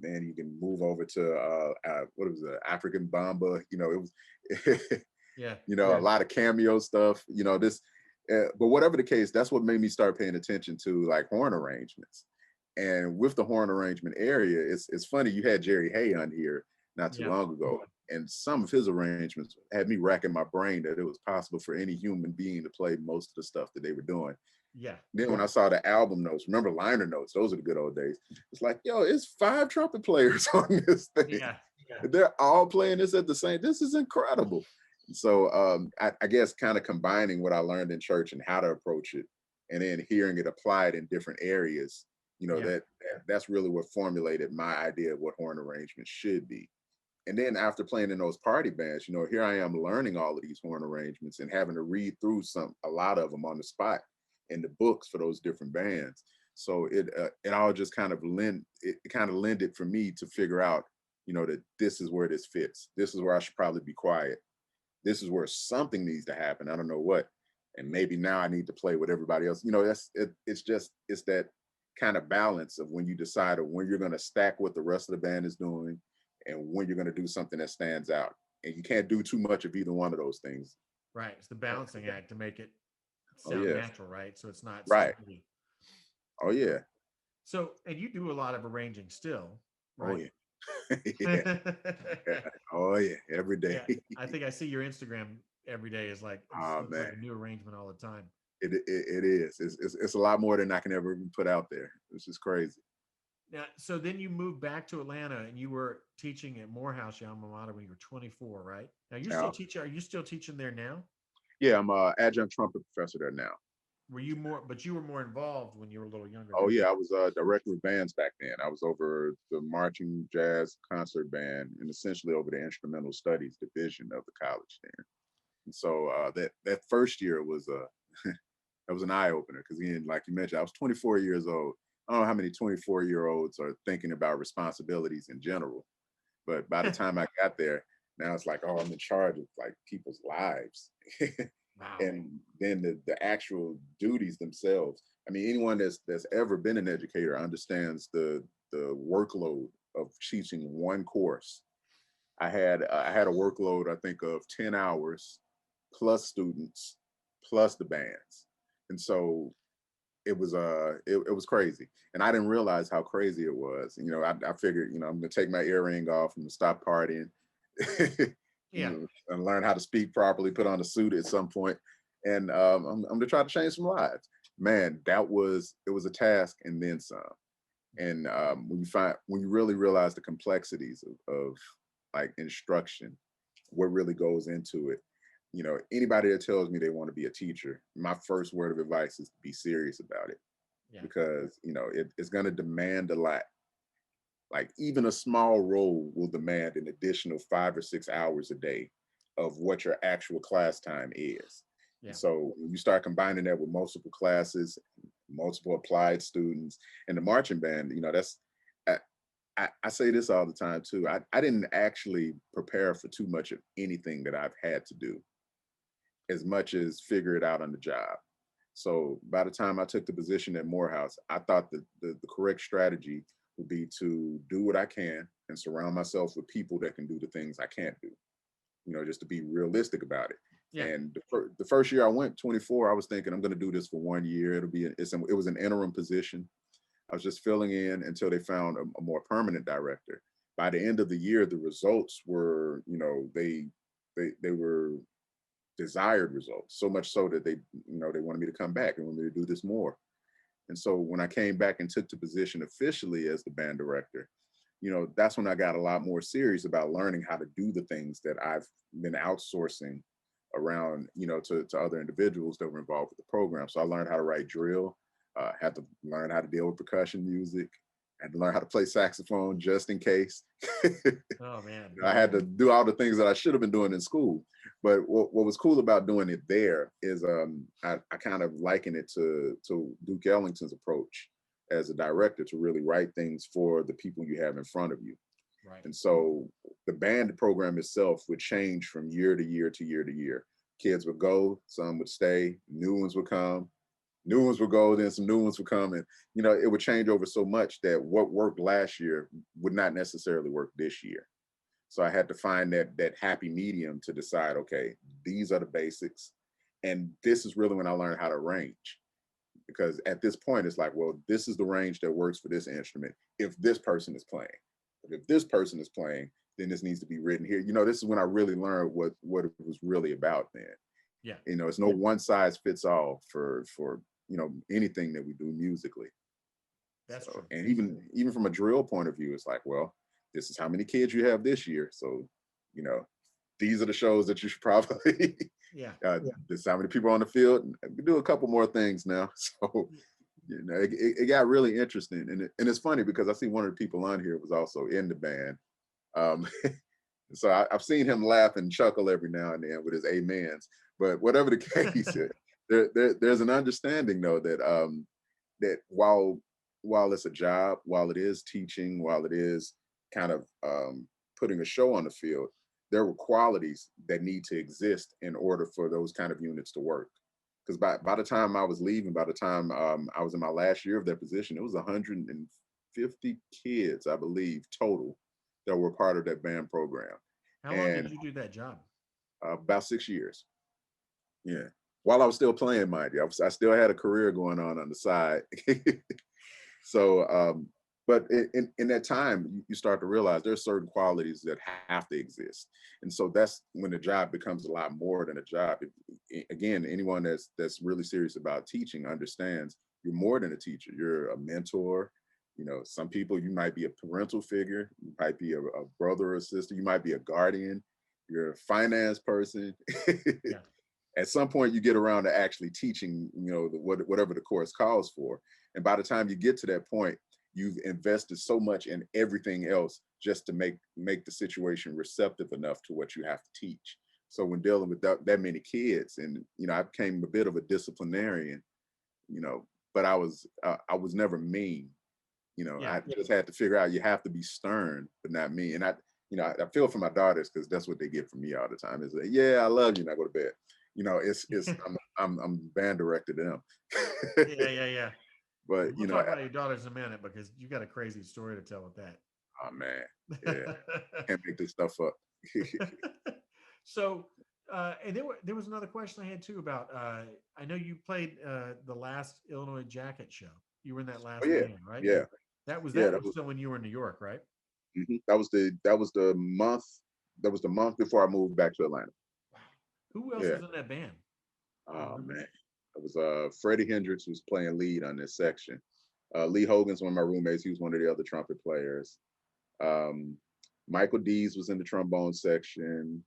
then you can move over to what was it, African Bamba, you know, it was Yeah. you know, a lot of cameo stuff, you know, this but whatever the case, that's what made me start paying attention to like horn arrangements. And with the horn arrangement area, it's funny, you had Jerry Hay on here not too Yeah. long ago, and some of his arrangements had me racking my brain that it was possible for any human being to play most of the stuff that they were doing. Yeah. Then when I saw the album notes, remember liner notes, those are the good old days. It's like, yo, it's 5 trumpet players on this thing. Yeah. They're all playing this at the same. This is incredible. So I guess kind of combining what I learned in church and how to approach it, and then hearing it applied in different areas, you know, Yeah. that's really what formulated my idea of what horn arrangement should be. And then after playing in those party bands, you know, here I am learning all of these horn arrangements and having to read through a lot of them on the spot in the books for those different bands. So it all just kind of lended for me to figure out, you know, that this is where this fits. This is where I should probably be quiet. This is where something needs to happen. I don't know what. And maybe now I need to play with everybody else. You know, it's that kind of balance of when you decide of when you're going to stack what the rest of the band is doing and when you're going to do something that stands out. And you can't do too much of either one of those things. Right. It's the balancing act to make it Oh sound yeah. natural, right? So it's not Right. stupid. Oh yeah. So, and you do a lot of arranging still, Oh right? yeah. Yeah. Yeah. Oh yeah. Every day. Yeah. I think I see your Instagram every day is like, it Oh looks like man. a new arrangement all the time. It is. It's a lot more than I can ever even put out there. It's just crazy. Now, so then you moved back to Atlanta and you were teaching at Morehouse, your alma mater, when you were 24, right? Now you're still Now, teaching. Are you still teaching there now? yeah, I'm a adjunct trumpet professor there now. Were you more, but you were more involved when you were a little younger, Oh right? yeah, I was director of bands back then. I was over the marching jazz concert band and essentially over the instrumental studies division of the college there. And so that first year was that was an eye opener because again, like you mentioned, I was 24 years old. I don't know how many 24-year-olds are thinking about responsibilities in general, but by the time I got there, now it's like, oh, I'm in charge of like people's lives. Wow. And then the actual duties themselves. I mean, anyone that's ever been an educator understands the workload of teaching one course. I had a workload, I think, of 10 hours plus students plus the bands. And so it was crazy. And I didn't realize how crazy it was. You know, I figured, you know, I'm gonna take my earring off, I'm gonna stop partying, Yeah. and learn how to speak properly, put on a suit at some point, and I'm gonna try to change some lives. Man, it was a task and then some. And when you really realize the complexities of like instruction, what really goes into it, you know, anybody that tells me they want to be a teacher, my first word of advice is to be serious about it, Yeah. because you know it's going to demand a lot. Like even a small role will demand an additional 5 or 6 hours a day of what your actual class time is. And Yeah. so when you start combining that with multiple classes, multiple applied students, and the marching band, you know, that's I, I say this all the time too. I didn't actually prepare for too much of anything that I've had to do as much as figure it out on the job. So by the time I took the position at Morehouse, I thought that the correct strategy would be to do what I can and surround myself with people that can do the things I can't do. You know, just to be realistic about it. Yeah. And the first year I went 24, I was thinking I'm going to do this for 1 year. It was an interim position. I was just filling in until they found a more permanent director. By the end of the year, the results were, you know, they were desired results, so much so that they wanted me to come back and wanted me to do this more. And so when I came back and took the position officially as the band director, that's when I got a lot more serious about learning how to do the things that I've been outsourcing around, to other individuals that were involved with the program. So I learned how to write drill, had to learn how to deal with percussion music, had to learn how to play saxophone just in case. Oh man. I had to do all the things that I should have been doing in school. But what was cool about doing it there is I kind of liken it to Duke Ellington's approach as a director to really write things for the people you have in front of you. Right. And so the band program itself would change from year to year to year to year. Kids would go, some would stay, new ones would come, new ones would go, then some new ones would come. And, it would change over so much that what worked last year would not necessarily work this year. So I had to find that happy medium to decide, okay, these are the basics. And this is really when I learned how to arrange. Because at this point, it's like, well, this is the range that works for this instrument if this person is playing. But if this person is playing, then this needs to be written here. This is when I really learned what it was really about then. Yeah. It's no one size fits all for anything that we do musically. That's true. And even from a drill point of view, it's like, well, this is how many kids you have this year. So, these are the shows that you should probably, this is how many people are on the field. We do a couple more things now. So, it got really interesting. And it's funny because I see one of the people on here was also in the band. So I've seen him laugh and chuckle every now and then with his amens. But whatever the case is, there's an understanding though that while it's a job, while it is teaching, while it is kind of putting a show on the field, there were qualities that need to exist in order for those kind of units to work. Because by the time I was leaving, by the time I was in my last year of that position, it was 150 kids, I believe, total that were part of that band program. How long did you do that job? About 6 years. Yeah. While I was still playing, mind you, I still had a career going on the side. So, but in that time, you start to realize there's certain qualities that have to exist. And so that's when the job becomes a lot more than a job. Again, anyone that's really serious about teaching understands you're more than a teacher. You're a mentor. Some people, you might be a parental figure. You might be a brother or sister. You might be a guardian. You're a finance person. Yeah. At some point you get around to actually teaching, whatever the course calls for. And by the time you get to that point, you've invested so much in everything else just to make the situation receptive enough to what you have to teach. So when dealing with that many kids, and I became a bit of a disciplinarian, but I was never mean. I just had to figure out you have to be stern, but not mean. And I feel for my daughters because that's what they get from me all the time. Is like, yeah, I love you, and I go to bed. It's I'm band directed them. Yeah. But we'll talk about your daughters in a minute because you got a crazy story to tell with that. Oh man, yeah, can't make this stuff up. So, and there was another question I had too about. I know you played the last Illinois Jacket show. You were in that last band, right? Yeah, That was that was still when you were in New York, right? that was the month before I moved back to Atlanta. Wow. Who else was in that band? Oh man, it was Freddie Hendricks was playing lead on this section. Lee Hogan's one of my roommates. He was one of the other trumpet players. Michael Dees was in the trombone section.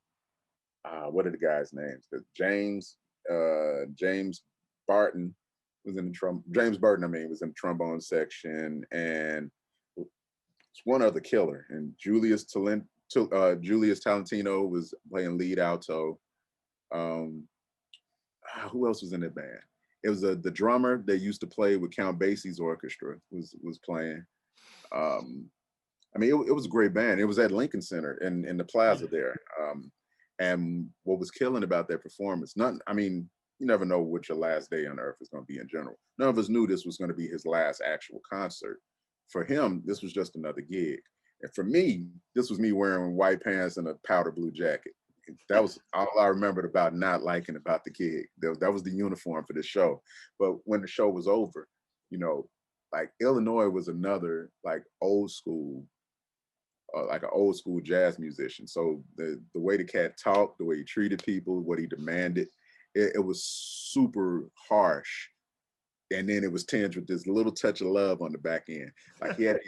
What are the guys' names? James Barton was in the James Burton, was in the trombone section, and it's one other killer. And Julius Talentino was playing lead alto. Who else was in that band? It was the drummer that used to play with Count Basie's orchestra was playing. It was a great band. It was at Lincoln Center in the plaza there. And what was killing about that performance, you never know what your last day on earth is going to be in general. None of us knew this was going to be his last actual concert. For him, this was just another gig. And for me, this was me wearing white pants and a powder blue jacket. That was all I remembered about not liking about the gig. That was the uniform for the show. But when the show was over, like Illinois was another like old school like an old school jazz musician. So the way the cat talked, the way he treated people, what he demanded, it was super harsh. And then it was tinged with this little touch of love on the back end. Like he had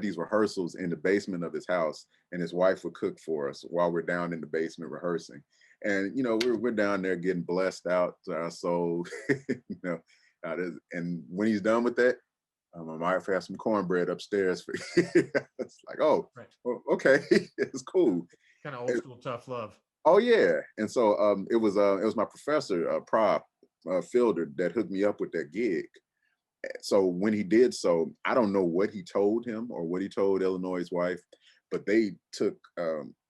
these rehearsals in the basement of his house, and his wife would cook for us while we're down in the basement rehearsing. And you know, we're down there getting blessed out to our soul. You know, and when he's done with that, I might have some cornbread upstairs for you. It's like, oh, Right. well, okay, it's cool. Kind of old school tough love. Oh yeah, and so it was my professor, prop Fielder, that hooked me up with that gig. So when he did so, I don't know what he told him or what he told Illinois' wife, but they took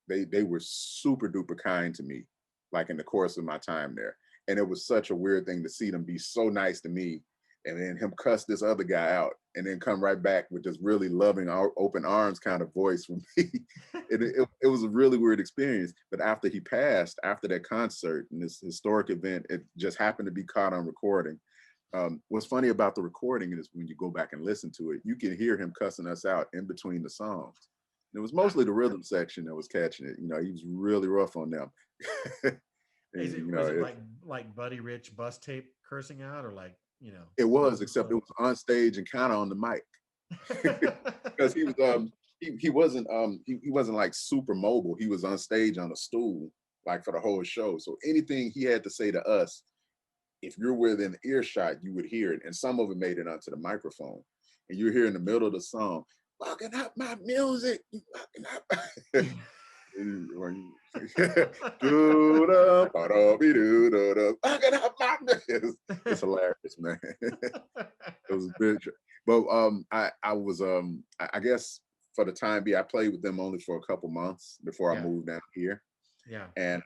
they were super duper kind to me, like in the course of my time there. And it was such a weird thing to see them be so nice to me, and then him cuss this other guy out, and then come right back with this really loving, open arms kind of voice from me. It was a really weird experience. But after he passed, after that concert and this historic event, it just happened to be caught on recording. What's funny about the recording is when you go back and listen to it, you can hear him cussing us out in between the songs. And it was mostly the rhythm section that was catching it. You know, he was really rough on them. And, Was it like Buddy Rich bus tape cursing out, or like, you know? it was, except it was on stage and kind of on the mic. Because he wasn't like super mobile. He was on stage on a stool like for the whole show. So anything he had to say to us, if you're within earshot, you would hear it. And some of it made it onto the microphone. And you're here in the middle of the song, fucking up my music, you fucking up. It's hilarious, man. It was a bit, but I guess for the time being, I played with them only for a couple months before I moved down here. Yeah. And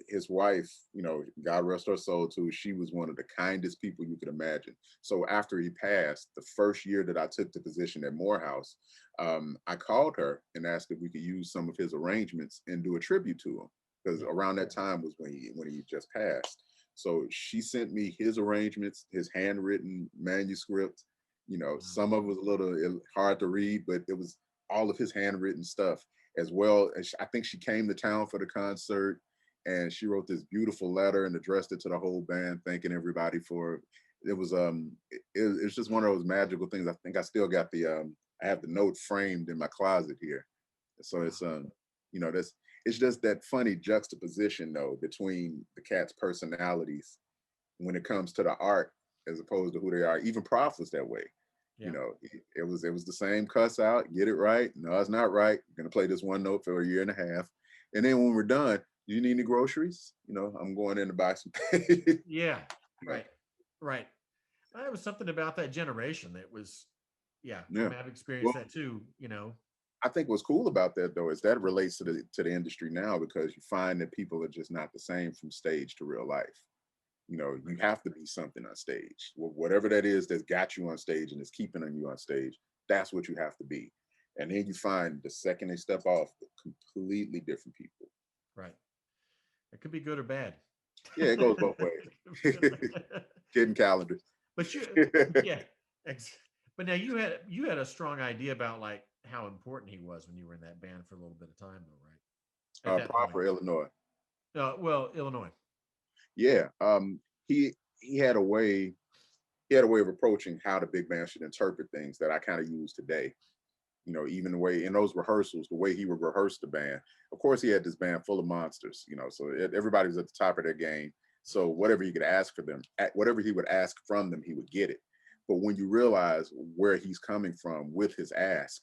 his wife, you know, God rest her soul too, she was one of the kindest people you could imagine. So after he passed, the first year that I took the position at Morehouse, I called her and asked if we could use some of his arrangements and do a tribute to him, because around that time was when he just passed. So she sent me his arrangements, his handwritten manuscript. You know, some of it was a little hard to read, but it was all of his handwritten stuff, as well as I think she came to town for the concert, and she wrote this beautiful letter and addressed it to the whole band, thanking everybody for it. It was it's just one of those magical things. I think I still got I have the note framed in my closet here. So it's you know, it's just that funny juxtaposition though between the cats' personalities when it comes to the art as opposed to who they are. Even Prof was that way. Yeah. You know, it was the same cuss out, get it right. No, it's not right. You're gonna play this one note for a year and a half. And then when we're done, do you need any groceries? You know, I'm going in to buy some. Yeah. Right. Right. There was something about that generation that was, yeah. I Yeah. mean, I've experienced Well, that too, you know. I think what's cool about that though is that relates to the industry now, because you find that people are just not the same from stage to real life. You know, you have to be something on stage. Whatever that is that's got you on stage and is keeping on you on stage, that's what you have to be. And then you find the second they step off, completely different people. Right. It could be good or bad. Yeah, it goes both ways. Kidding calendars. But yeah. Ex- but now you had a strong idea about like how important he was when you were in that band for a little bit of time, though, right? At that point. Proper Illinois. Well, Illinois. Yeah. He had a way. He had a way of approaching how the big band should interpret things that I kind of use today. You know, even the way in those rehearsals, the way he would rehearse the band. Of course, he had this band full of monsters, you know, so everybody was at the top of their game. So whatever he could ask for them, whatever he would ask from them, he would get it. But when you realize where he's coming from with his ask,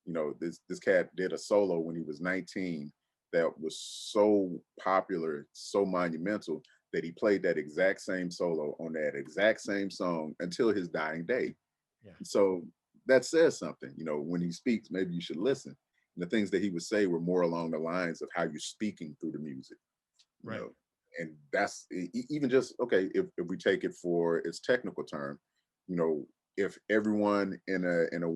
you know, this cat did a solo when he was 19 that was so popular, so monumental, that he played that exact same solo on that exact same song until his dying day. Yeah. So that says something. You know, when he speaks, maybe you should listen. And the things that he would say were more along the lines of how you're speaking through the music. You Right. know, and that's even just okay. If we take it for its technical term, you know, if everyone in the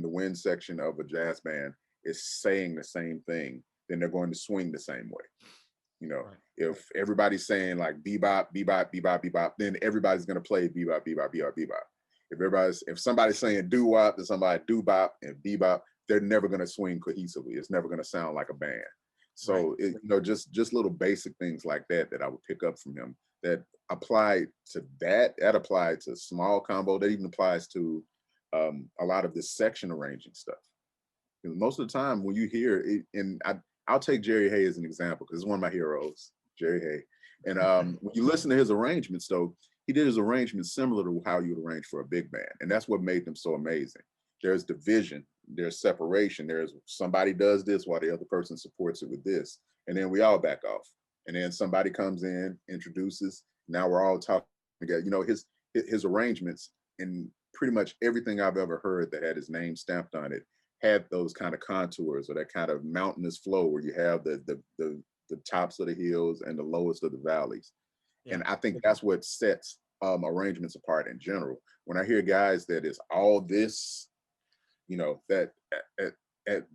wind section of a jazz band is saying the same thing, then they're going to swing the same way. You know, Right. if everybody's saying like bebop, bebop, bebop, bebop, then everybody's going to play bebop, bebop, bebop, bebop. If somebody's saying doo wop, then somebody doo bop and bebop, they're never going to swing cohesively. It's never going to sound like a band. Right. So just little basic things like that I would pick up from him that applied to that applied to small combo, that even applies to a lot of this section arranging stuff. And most of the time when you hear it, and I'll take Jerry Hay as an example because it's one of my heroes, Jerry Hay. And when you listen to his arrangements, though, he did his arrangements similar to how you would arrange for a big band. And that's what made them so amazing. There's division, there's separation, there's somebody does this while the other person supports it with this. And then we all back off. And then somebody comes in, introduces, now we're all talking together. His arrangements and pretty much everything I've ever heard that had his name stamped on it had those kind of contours or that kind of mountainous flow where you have the tops of the hills and the lowest of the valleys. Yeah. And I think that's what sets arrangements apart in general. When I hear guys that is all this, that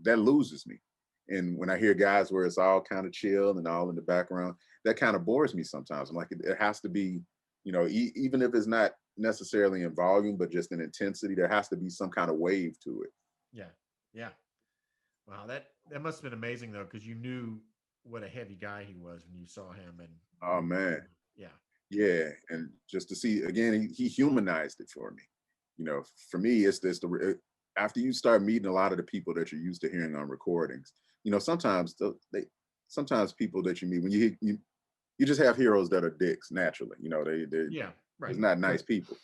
loses me. And when I hear guys where it's all kind of chill and all in the background, that kind of bores me sometimes. I'm like, it has to be, even if it's not necessarily in volume, but just in intensity, there has to be some kind of wave to it. Yeah. Wow, that must have been amazing though, because you knew what a heavy guy he was when you saw him. And oh man, yeah, and just to see again, he humanized it for me. For me, it's this after you start meeting a lot of the people that you're used to hearing on recordings. Sometimes sometimes people that you meet when you just have heroes that are dicks naturally. They're right. not nice people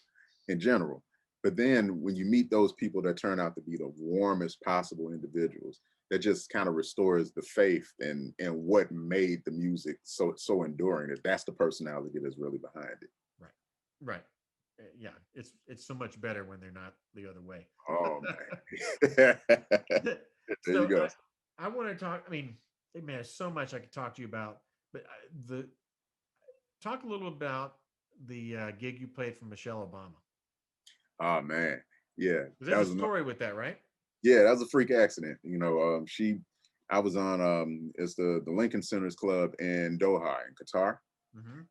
in general. But then when you meet those people that turn out to be the warmest possible individuals, that just kind of restores the faith in what made the music so enduring. That's the personality that's really behind it. Right. Yeah, it's so much better when they're not the other way. Oh man. There you go. I want to talk. I mean, hey, man, there's so much I could talk to you about, but talk a little about the gig you played for Michelle Obama. Oh man, yeah. There's a story with that, right? Yeah, that was a freak accident. I was on it's the Lincoln Centers Club in Doha in Qatar,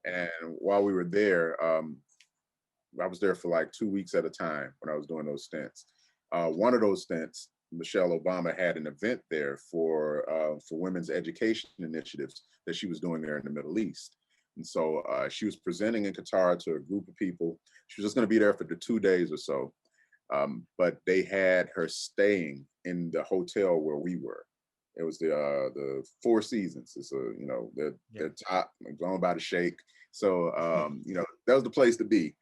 and while we were there, I was there for like 2 weeks at a time when I was doing those stints. One of those stints, Michelle Obama had an event there for women's education initiatives that she was doing there in the Middle East. And so she was presenting in Qatar to a group of people. She was just going to be there for the 2 days or so. But they had her staying in the hotel where we were. It was the Four Seasons. It's the top, owned by the Sheikh. So that was the place to be.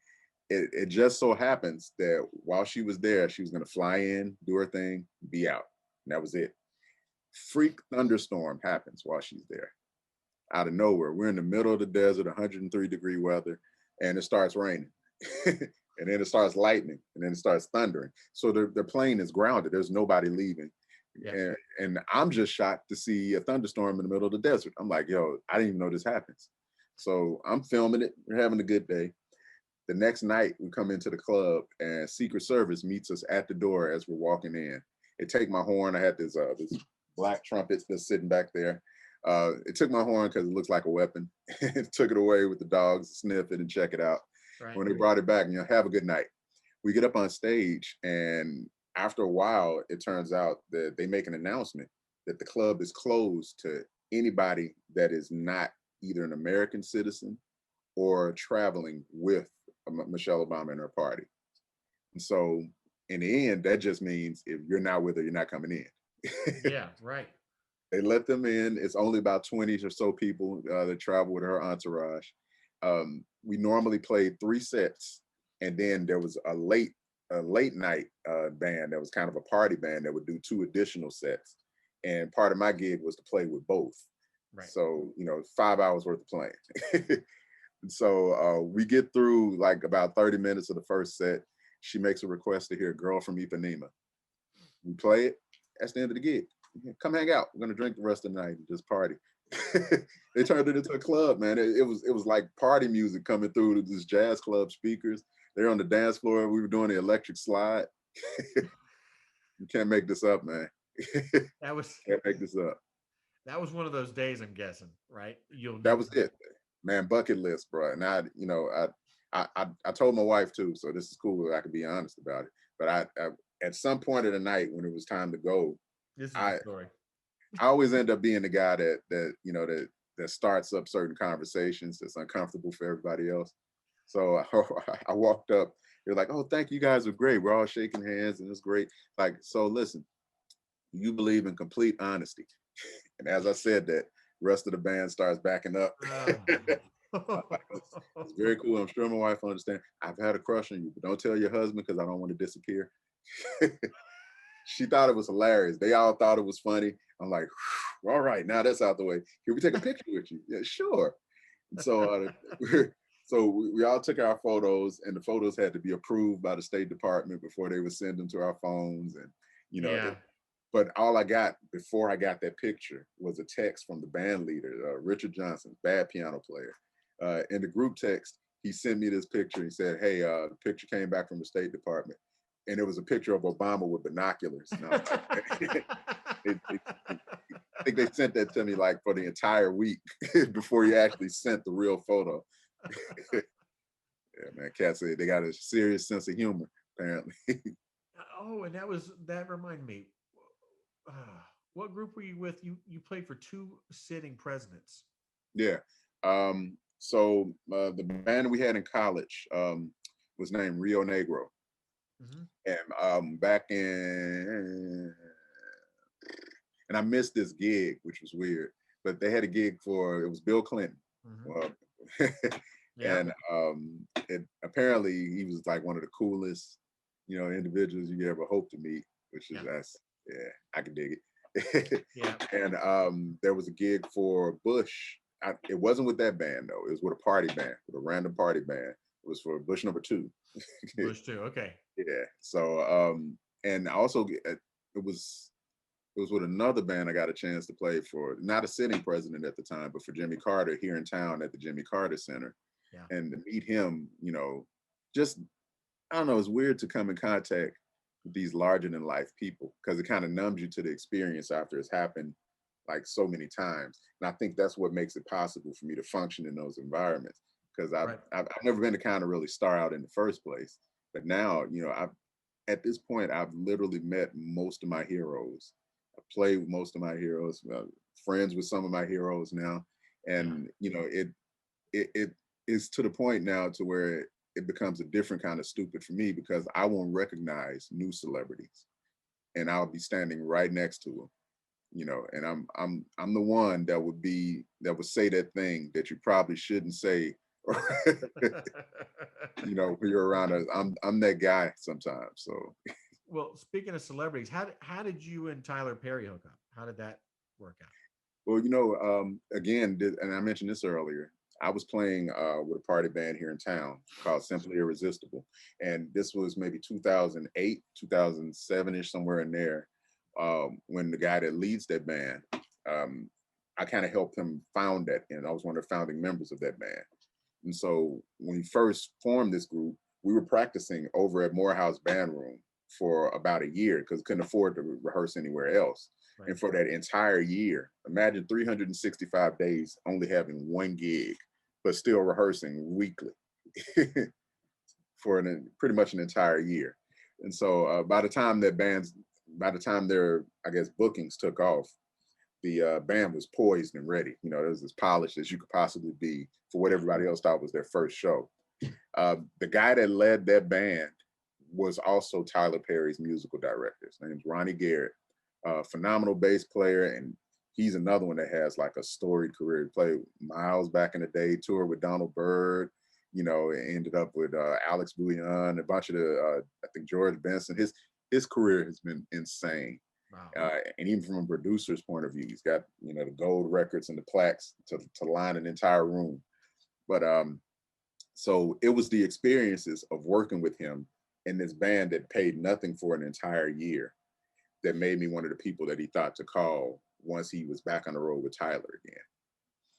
It just so happens that while she was there, she was going to fly in, do her thing, be out. And that was it. Freak thunderstorm happens while she's there. Out of nowhere, we're in the middle of the desert, 103-degree weather, and it starts raining. And then it starts lightning, and then it starts thundering. So the plane is grounded. There's nobody leaving. Yeah. And I'm just shocked to see a thunderstorm in the middle of the desert. I'm like, yo, I didn't even know this happens. So I'm filming it. We're having a good day. The next night, we come into the club, and Secret Service meets us at the door as we're walking in. They take my horn. I had this black trumpet that's sitting back there. It took my horn because it looks like a weapon. It took it away with the dogs to sniff it and check it out. Right. When they brought it back, have a good night. We get up on stage, and after a while, it turns out that they make an announcement that the club is closed to anybody that is not either an American citizen or traveling with Michelle Obama and her party. And so in the end, that just means if you're not with her, you're not coming in. Yeah, right. They let them in. It's only about 20 or so people that travel with her entourage. We normally played 3 sets, and then there was a late night band that was kind of a party band that would do 2 additional sets. And part of my gig was to play with both. Right. So 5 hours worth of playing. So we get through like about 30 minutes of the first set. She makes a request to hear "Girl from Ipanema." We play it. That's the end of the gig. Come hang out. We're gonna drink the rest of the night and just party. They turned it into a club, man. It was like party music coming through this jazz club speakers. They're on the dance floor. We were doing the electric slide. You can't make this up, man. Can't make this up. That was one of those days, I'm guessing, right? That was it, man. Bucket list, bro. And I told my wife too, so this is cool. I can be honest about it. But at some point of the night when it was time to go, This is the I story. I always end up being the guy that starts up certain conversations that's uncomfortable for everybody else. So I walked up. They're like, "Oh, thank you, guys were great. We're all shaking hands and it's great." Like, so listen, you believe in complete honesty, and as I said that, the rest of the band starts backing up. It's very cool. I'm sure my wife will understand. I've had a crush on you, but don't tell your husband because I don't want to disappear. She thought it was hilarious. They all thought it was funny. I'm like, all right, now that's out the way. Can we take a picture with you? Yeah, sure. And so, we all took our photos, and the photos had to be approved by the State Department before they would send them to our phones. And you know, Yeah. but all I got before I got that picture was a text from the band leader, Richard Johnson, bad piano player. In the group text, he sent me this picture. He said, "Hey, the picture came back from the State Department." And it was a picture of Obama with binoculars. And I was like, I think they sent that to me like for the entire week before he actually sent the real photo. Yeah, man, Cat said they got a serious sense of humor, apparently. Oh, and that reminded me. Uh, what group were you with? You played for two sitting presidents. Yeah. The band we had in college was named Rio Negro. Hmm. And back in, and I missed this gig, which was weird, but they had a gig it was Bill Clinton. Hmm. Well, Yeah. and apparently he was like one of the coolest, individuals you ever hope to meet, which is Yeah. yeah, I can dig it. Yeah. And there was a gig for Bush. It wasn't with that band though. It was with a party band, with a random party band. It was for Bush number 2. Bush too. Okay. Yeah. So and also it was with another band I got a chance to play for, not a sitting president at the time, but for Jimmy Carter here in town at the Jimmy Carter Center. Yeah. And to meet him, just, I don't know, it's weird to come in contact with these larger than life people because it kind of numbs you to the experience after it's happened like so many times. And I think that's what makes it possible for me to function in those environments because Right. I've never been the kind of really star out in the first place. But now, at this point, I've literally met most of my heroes. I play with most of my heroes, friends with some of my heroes now, Yeah. and it is to the point now to where it becomes a different kind of stupid for me because I won't recognize new celebrities, and I'll be standing right next to them, and I'm the one that would say that thing that you probably shouldn't say. When you're around us, I'm that guy sometimes. So Well, speaking of celebrities, how did you and Tyler Perry hook up? How did that work out? well, again, and I mentioned this earlier. I was playing with a party band here in town called Simply Irresistible, and this was maybe 2008, 2007ish, somewhere in there. When the guy that leads that band, um, I kind of helped him found that, and I was one of the founding members of that band. And so when we first formed this group, we were practicing over at Morehouse Band Room for about a year because couldn't afford to rehearse anywhere else. Right. And for that entire year, imagine 365 days only having one gig, but still rehearsing weekly for pretty much an entire year. And so by the time their, I guess, bookings took off, the band was poised and ready. It was as polished as you could possibly be for what everybody else thought was their first show. The guy that led that band was also Tyler Perry's musical director. His name's Ronnie Garrett, phenomenal bass player, and he's another one that has like a storied career. He played with Miles back in the day, toured with Donald Byrd, ended up with Alex Bouillon, a bunch of I think George Benson. His career has been insane. Wow. And even from a producer's point of view, he's got the gold records and the plaques to line an entire room. But so it was the experiences of working with him in this band that paid nothing for an entire year that made me one of the people that he thought to call once he was back on the road with Tyler again.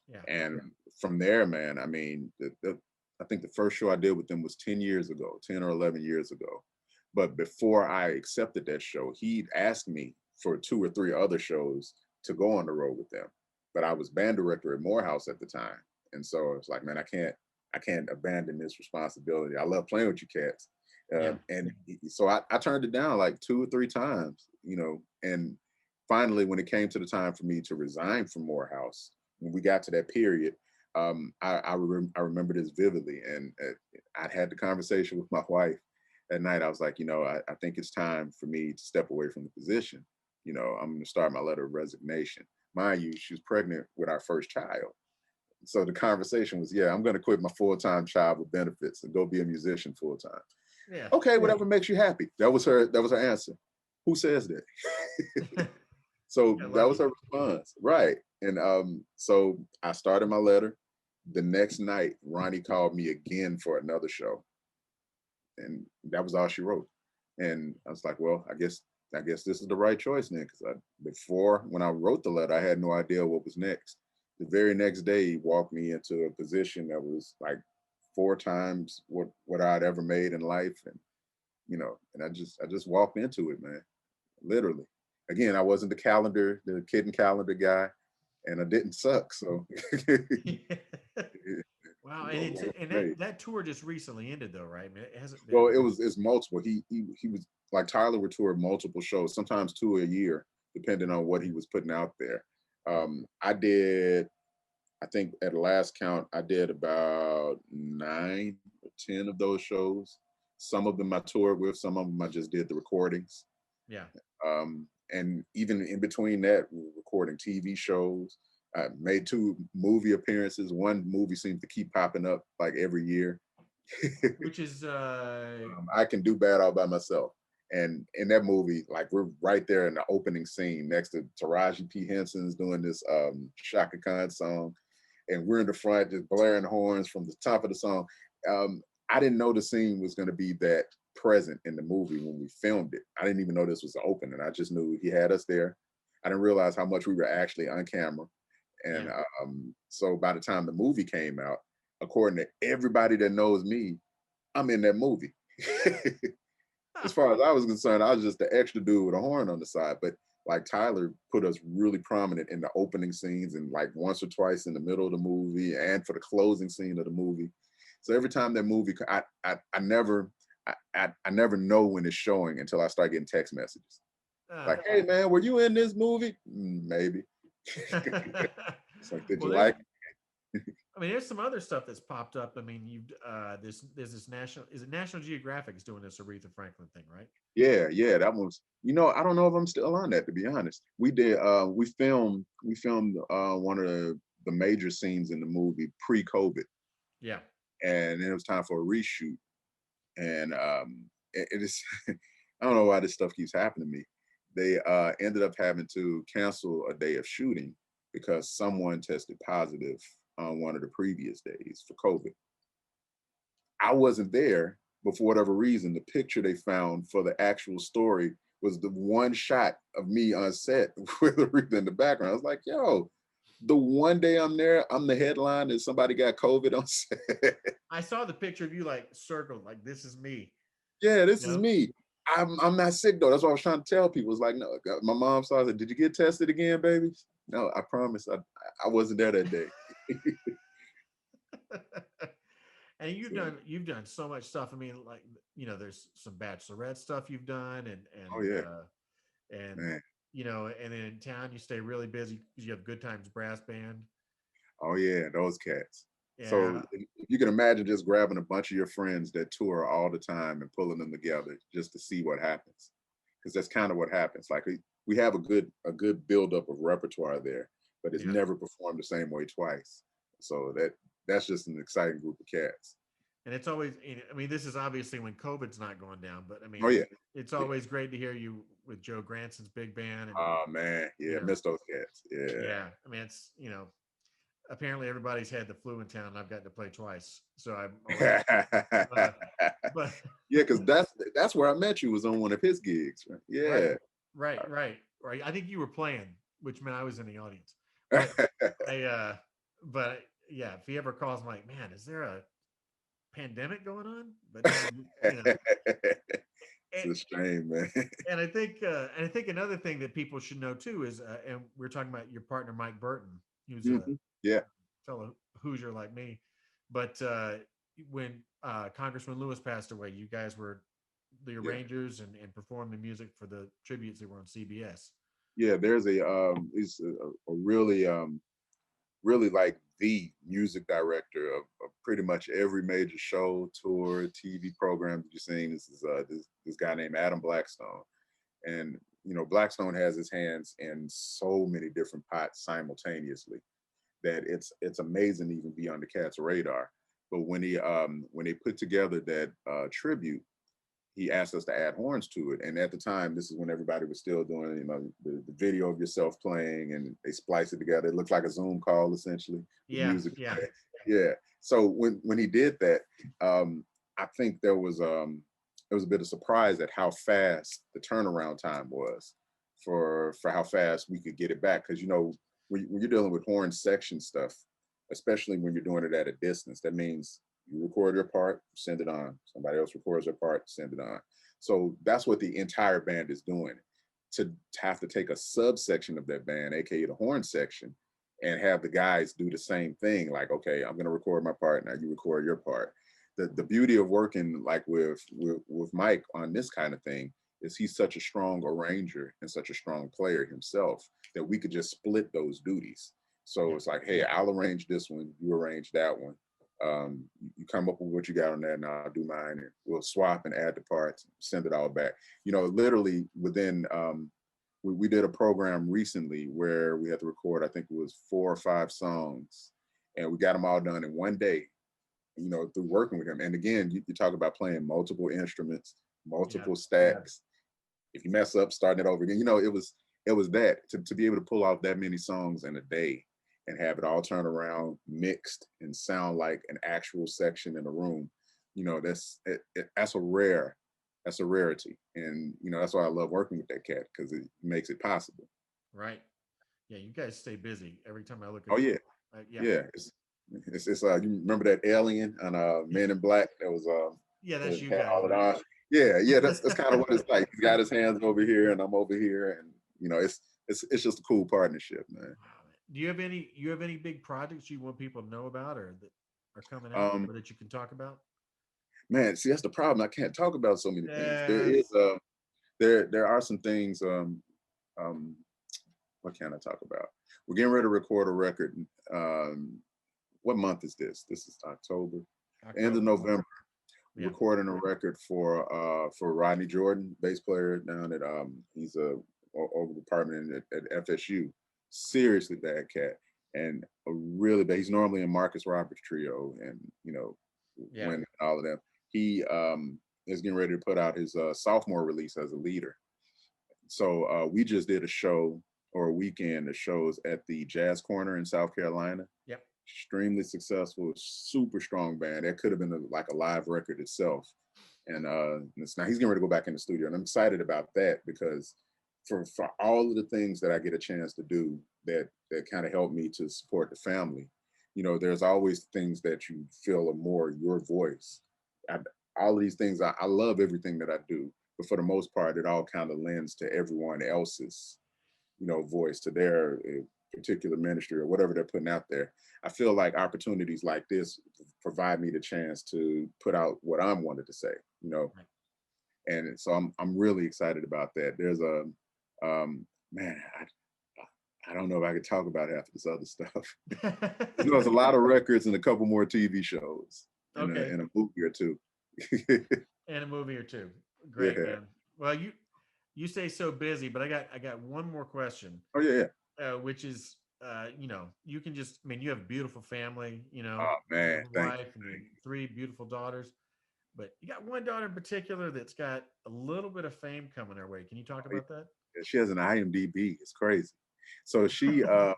Yeah. And from there, man, I mean, I think the first show I did with them was 10 years ago, 10 or 11 years ago. But before I accepted that show, he'd asked me for 2 or 3 other shows to go on the road with them. But I was band director at Morehouse at the time. And so it's like, man, I can't abandon this responsibility. I love playing with you cats. Yeah. And so I turned it down like 2 or 3 times, and finally, when it came to the time for me to resign from Morehouse, when we got to that period, I remember this vividly, and I'd had the conversation with my wife at night. I was like, I think it's time for me to step away from the position. I'm going to start my letter of resignation. Mind you, she was pregnant with our first child. So the conversation was, yeah, I'm going to quit my full-time job with benefits and go be a musician full-time. Yeah. Okay, whatever makes you happy. That was her answer. Who says that? So Yeah, that was lucky. her response. Right. And so I started my letter. The next night, Ronnie called me again for another show. And that was all she wrote. And I was like, well, I guess this is the right choice then. Because before, when I wrote the letter, I had no idea what was next. The very next day, he walked me into a position that was like 4 times what I'd ever made in life. And I just walked into it, man. Literally. Again, I wasn't the kid and calendar guy, and I didn't suck. So Wow, and what and made. that tour just recently ended though, right? I mean, it hasn't Well, been. it's multiple. He was like Tyler would tour multiple shows, sometimes 2 a year, depending on what he was putting out there. Yeah. I did, I think at the last count, I did about 9 or 10 of those shows. Some of them I toured with, some of them I just did the recordings. Yeah. And even in between that, we were recording TV shows. I made 2 movie appearances. One movie seems to keep popping up like every year. Which is I Can Do Bad All by Myself. And in that movie, like we're right there in the opening scene next to Taraji P. Henson's doing this Shaka Khan song. And we're in the front just blaring horns from the top of the song. I didn't know the scene was going to be that present in the movie when we filmed it. I didn't even know this was the opening. I just knew he had us there. I didn't realize how much we were actually on camera. And yeah. so by the time the movie came out, according to everybody that knows me, I'm in that movie. As far as I was concerned, I was just the extra dude with a horn on the side. But like Tyler put us really prominent in the opening scenes and like once or twice in the middle of the movie and for the closing scene of the movie. So every time that movie, I never know when it's showing until I start getting text messages Uh, like, "Hey man, were you in this movie?" Maybe. It's like, did well, you like I mean, there's some other stuff that's popped up. I mean, you've there's this national is it National Geographic is doing this Aretha Franklin thing, right? Yeah, that was, I don't know if I'm still on that, to be honest. We filmed one of the major scenes in the movie pre-COVID, Yeah. and then it was time for a reshoot. And it is I don't know why this stuff keeps happening to me. They ended up having to cancel a day of shooting because someone tested positive on one of the previous days for COVID. I wasn't there, but for whatever reason, the picture they found for the actual story was the one shot of me on set with Aretha in the background. I was like, yo, the one day I'm there, I'm the headline and somebody got COVID on set. I saw the picture of you like circled, like this is me. Yeah, this You is know? me. I'm not sick though. That's what I was trying to tell people. It's like, no, my mom saw it. Did you get tested again, babies? No, I promise. I wasn't there that day. And So, you've done so much stuff. I mean, like there's some Bachelorette stuff you've done, oh yeah, and man. and then in town you stay really busy because you have Good Times Brass Band. Oh yeah, those cats. So Yeah, if you can imagine just grabbing a bunch of your friends that tour all the time and pulling them together just to see what happens, because that's kind of what happens. Like we have a good buildup of repertoire there, but it's yeah. never performed the same way twice. So that's just an exciting group of cats. And it's always, I mean, this is obviously when COVID's not going down, but I Oh mean, yeah, it's yeah. always great to hear you with Joe Granson's big band, and Oh man, you yeah, know, miss those cats. Yeah. yeah. I mean, it's apparently everybody's had the flu in town, and I've gotten to play twice, so I'm always, uh, but Yeah, because that's where I met you, was on one of his gigs, right? right, Yeah. right. I think you were playing, which meant I was in the audience, but I, but yeah, if he ever calls, I'm like, man, is there a pandemic going on? But no, It's and, a shame, man. and I think another thing that people should know too is, and we're talking about your partner Mike Burton, who's a Yeah. fellow Hoosier like me, but when Congressman Lewis passed away, you guys were the Yeah. arrangers and perform the music for the tributes that were on CBS. Yeah, there's he's a really really like the music director of pretty much every major show, tour, TV program that you're seeing. This is this guy named Adam Blackstone, and Blackstone has his hands in so many different pots simultaneously that it's amazing to even be on the cat's radar. But when they put together that tribute, he asked us to add horns to it. And at the time, this is when everybody was still doing, the video of yourself playing, and they spliced it together. It looked like a Zoom call, essentially, with Yeah, music. yeah, Yeah. So when he did that, I think there was a bit of surprise at how fast the turnaround time was for how fast we could get it back. Because when you're dealing with horn section stuff, especially when you're doing it at a distance, that means you record your part, send it on. Somebody else records their part, send it on. So that's what the entire band is doing. To have to take a subsection of that band, aka the horn section, and have the guys do the same thing. Like, okay, I'm gonna record my part, now you record your part. The beauty of working like with Mike on this kind of thing is he's such a strong arranger and such a strong player himself that we could just split those duties. So yeah, it's like, hey, I'll arrange this one, you arrange that one. You come up with what you got on that, and I'll do mine, and we'll swap and add the parts, send it all back. Literally within, we did a program recently where we had to record, I think it was 4 or 5 songs, and we got them all done in one day, through working with him. And again, you talk about playing multiple instruments, yeah, multiple stacks. If you mess up, starting it over again, it was that to be able to pull off that many songs in a day and have it all turn around, mixed, and sound like an actual section in a room. That's a rarity, and that's why I love working with that cat, because it makes it possible. right. Yeah, you guys stay busy. Every time I look at Oh yeah, yeah, yeah. It's you remember that alien on Men in Black that was yeah, that's that you had guys, all it right? on? Yeah, yeah. That's kind of what it's like. He's got his hands over here, and I'm over here, and it's just a cool partnership, man. Wow, man. Do you have any big projects you want people to know about, or that are coming out, Um, or that you can talk about? man, see, that's the problem. I can't talk about so many things. There Yeah, is there are some things. Um, what can I talk about? We're getting ready to record a record. Um, what month is this? This is October. End of October. November. Yeah, Recording a record for Rodney Jordan, bass player down at he's over department at FSU. Seriously bad cat, and a really bad. He's normally in Marcus Roberts trio, and yeah. when all of them. He is getting ready to put out his sophomore release as a leader. So we just did a show, or a weekend of shows at the Jazz Corner in South Carolina. Yep. Extremely successful, super strong band. That could have been like a live record itself. And now he's getting ready to go back in the studio, and I'm excited about that, because for all of the things that I get a chance to do that kind of help me to support the family, there's always things that you feel are more your voice. I, all of these things, I love everything that I do, but for the most part, it all kind of lends to everyone else's, voice, to their particular ministry or whatever they're putting out there. I feel like opportunities like this provide me the chance to put out what I'm wanted to say, Right. and so I'm really excited about that. There's a man, I don't know if I could talk about half of this other stuff. There's a lot of records and a couple more TV shows and a, Okay, and a movie or two. and a movie or two. Great, Yeah. man. Well, you stay so busy, but I got one more question, Oh yeah, yeah. which is, you can just, I mean, you have a beautiful family, Oh man, beautiful thank wife, and you. then 3 beautiful daughters. But you got one daughter in particular that's got a little bit of fame coming her way. Can you talk Yeah, about that? she has an IMDb. It's crazy. So she, our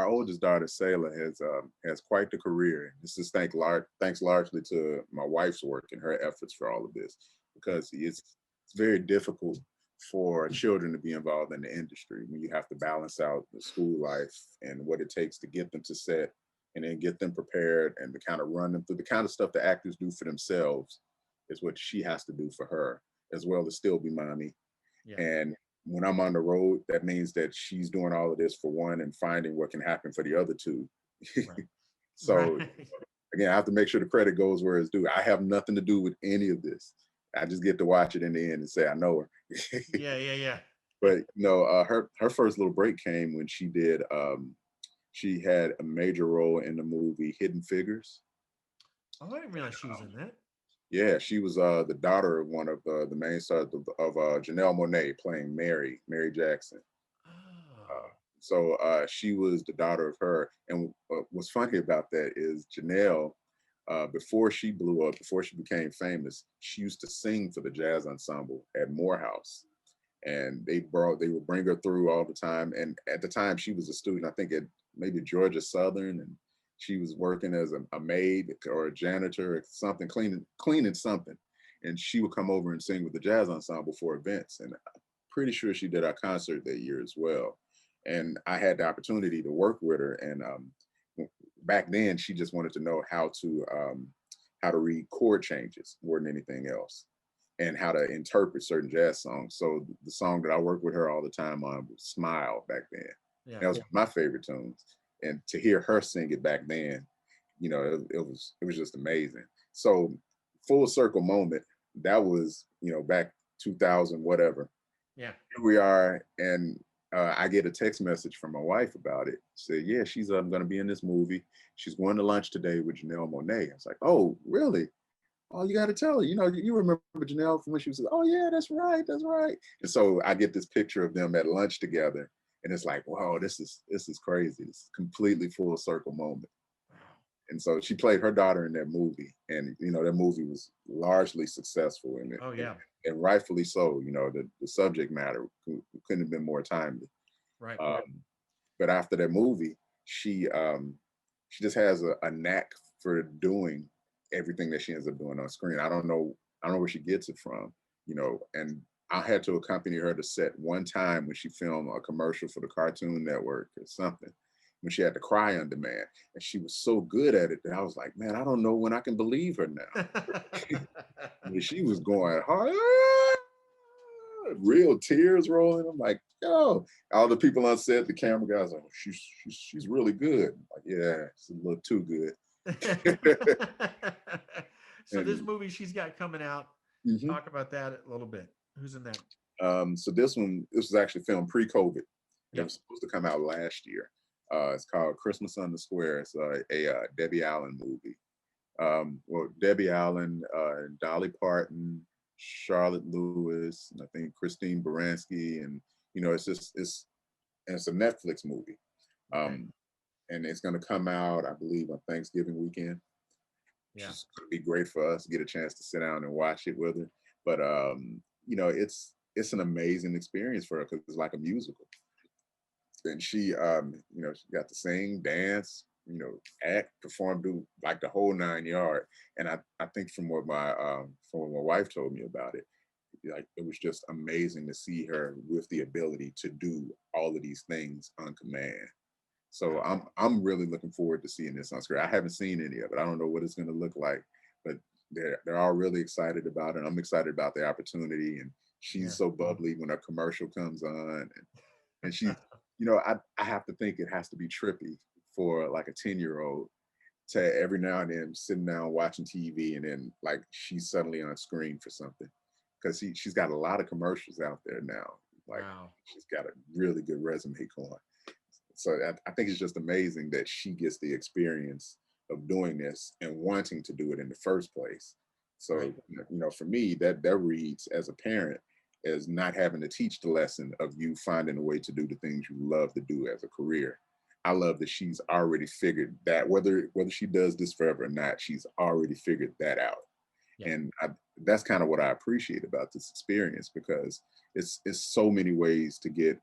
oldest daughter, Selah, has quite the career. This is thanks largely to my wife's work and her efforts for all of this, Yeah, because it's very difficult for children to be involved in the industry when you have to balance out the school life and what it takes to get them to set, and then get them prepared, and to kind of run them through the kind of stuff the actors do for themselves is what she has to do for her, as well as still be mommy. yeah, And when I'm on the road, that means that she's doing all of this for one and finding what can happen for the other two. right, right. So again, I have to make sure the credit goes where it's due. I have nothing to do with any of this. I just get to watch it in the end and say I know her. Yeah. But her first little break came when she had a major role in the movie Hidden Figures. Oh, I didn't realize she was in that. Yeah, she was the daughter of one of the main stars of Janelle Monáe playing Mary Jackson. Oh, She was the daughter of her. And what's funny about that is Janelle, before she blew up, before she became famous, she used to sing for the jazz ensemble at Morehouse. And they would bring her through all the time. And at the time, she was a student, I think at maybe Georgia Southern, and she was working as a maid or a janitor or something, cleaning something. And she would come over and sing with the jazz ensemble for events. And I'm pretty sure she did our concert that year as well. And I had the opportunity to work with her. And back then, she just wanted to know how to read chord changes more than anything else, and how to interpret certain jazz songs. So the song that I worked with her all the time on was "Smile" back then. yeah. That was one of my favorite tunes. And to hear her sing it back then, it was just amazing. So full circle moment. That was back 2000 whatever. Yeah. Here we are, and I get a text message from my wife about it. Said, yeah, she's going to be in this movie. She's going to lunch today with Janelle Monáe. I was like, oh, really? Oh, you got to tell her. You remember Janelle from when she was, oh, yeah, that's right. That's right. And so I get this picture of them at lunch together. And it's like, wow, this is crazy. It's completely full circle moment. And so she played her daughter in that movie. And, that movie was largely successful. Oh, yeah. And rightfully so. The subject matter couldn't have been more timely. Right. But after that movie, she just has a knack for doing everything that she ends up doing on screen. I don't know where she gets it from, and I had to accompany her to set one time when she filmed a commercial for the Cartoon Network or something, when she had to cry on demand. And she was so good at it that I was like, man, I don't know when I can believe her now. She was going hard, real tears rolling. I'm like, yo, all the people on set, the camera guys, like, oh, she's really good. I'm like, yeah, it's a little too good. So this movie she's got coming out, talk about that a little bit. Who's in that? So this was actually filmed pre-COVID. Yeah. It was supposed to come out last year. It's called Christmas on the Square. It's a Debbie Allen movie. Well, Debbie Allen, Dolly Parton, Charlotte Lewis, and I think Christine Baranski, and it's a Netflix movie. And it's going to come out, I believe, on Thanksgiving weekend. Yeah. It's going to be great for us to get a chance to sit down and watch it with her. But it's an amazing experience for her because it's like a musical. And she got to sing, dance, act, perform, do like the whole 9 yards. And I think from what my wife told me about it, like it was just amazing to see her with the ability to do all of these things on command. So I'm really looking forward to seeing this on screen. I haven't seen any of it. I don't know what it's going to look like, but they're all really excited about it. I'm excited about the opportunity, and she's so bubbly when a commercial comes on, and she's, I have to think it has to be trippy for like a 10-year-old to every now and then sitting down watching TV and then like she's suddenly on screen for something, because she's got a lot of commercials out there now. Like she's got a really good resume going. So I think it's just amazing that she gets the experience of doing this and wanting to do it in the first place. So, for me, that reads as a parent as not having to teach the lesson of you finding a way to do the things you love to do as a career. I love that she's already figured that whether she does this forever or not, she's already figured that out. Yeah. And that's kind of what I appreciate about this experience, because it's so many ways to get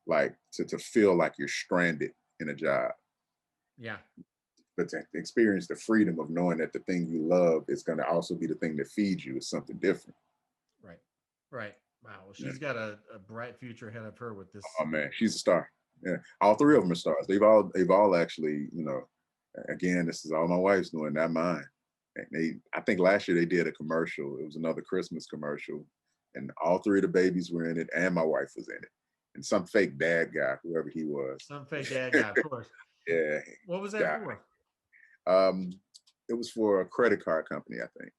like to feel like you're stranded in a job. Yeah. But to experience the freedom of knowing that the thing you love is going to also be the thing that feeds you is something different. Right. Wow. Well, she's got a bright future ahead of her with this. Oh man, she's a star. Yeah. All three of them are stars. They've all actually, again, this is all my wife's doing, not mine. And I think last year they did a commercial. It was another Christmas commercial, and all three of the babies were in it, and my wife was in it. And some fake dad guy, whoever he was. Some fake dad guy, of course. Yeah. What was that for? It was for a credit card company, I think.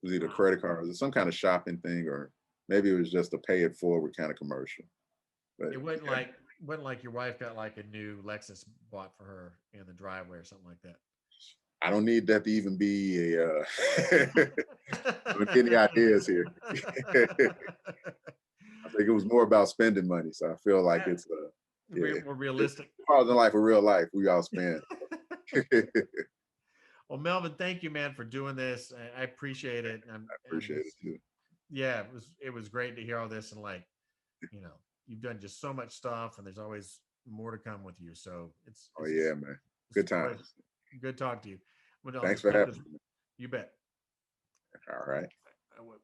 It was either Wow. credit card, or some kind of shopping thing, or maybe it was just a pay it forward kind of commercial. But It yeah, wasn't like your wife got like a new Lexus bought for her in the driveway or something like that. I don't need that to even be a. Don't get any ideas here. I think it was more about spending money, so I feel like it's yeah, More realistic. part of the life of real life. We all spend. I Well, Melvin, thank you, man, for doing this. I appreciate it. I'm appreciate it just, too. yeah, it was great to hear all this, and like, you know, you've done just so much stuff, and there's always more to come with you. So Oh it's just yeah, man. it's Good a pleasure. times. Good talking to you. But I'll Thanks just for cut having this. me. You bet. All right. I will.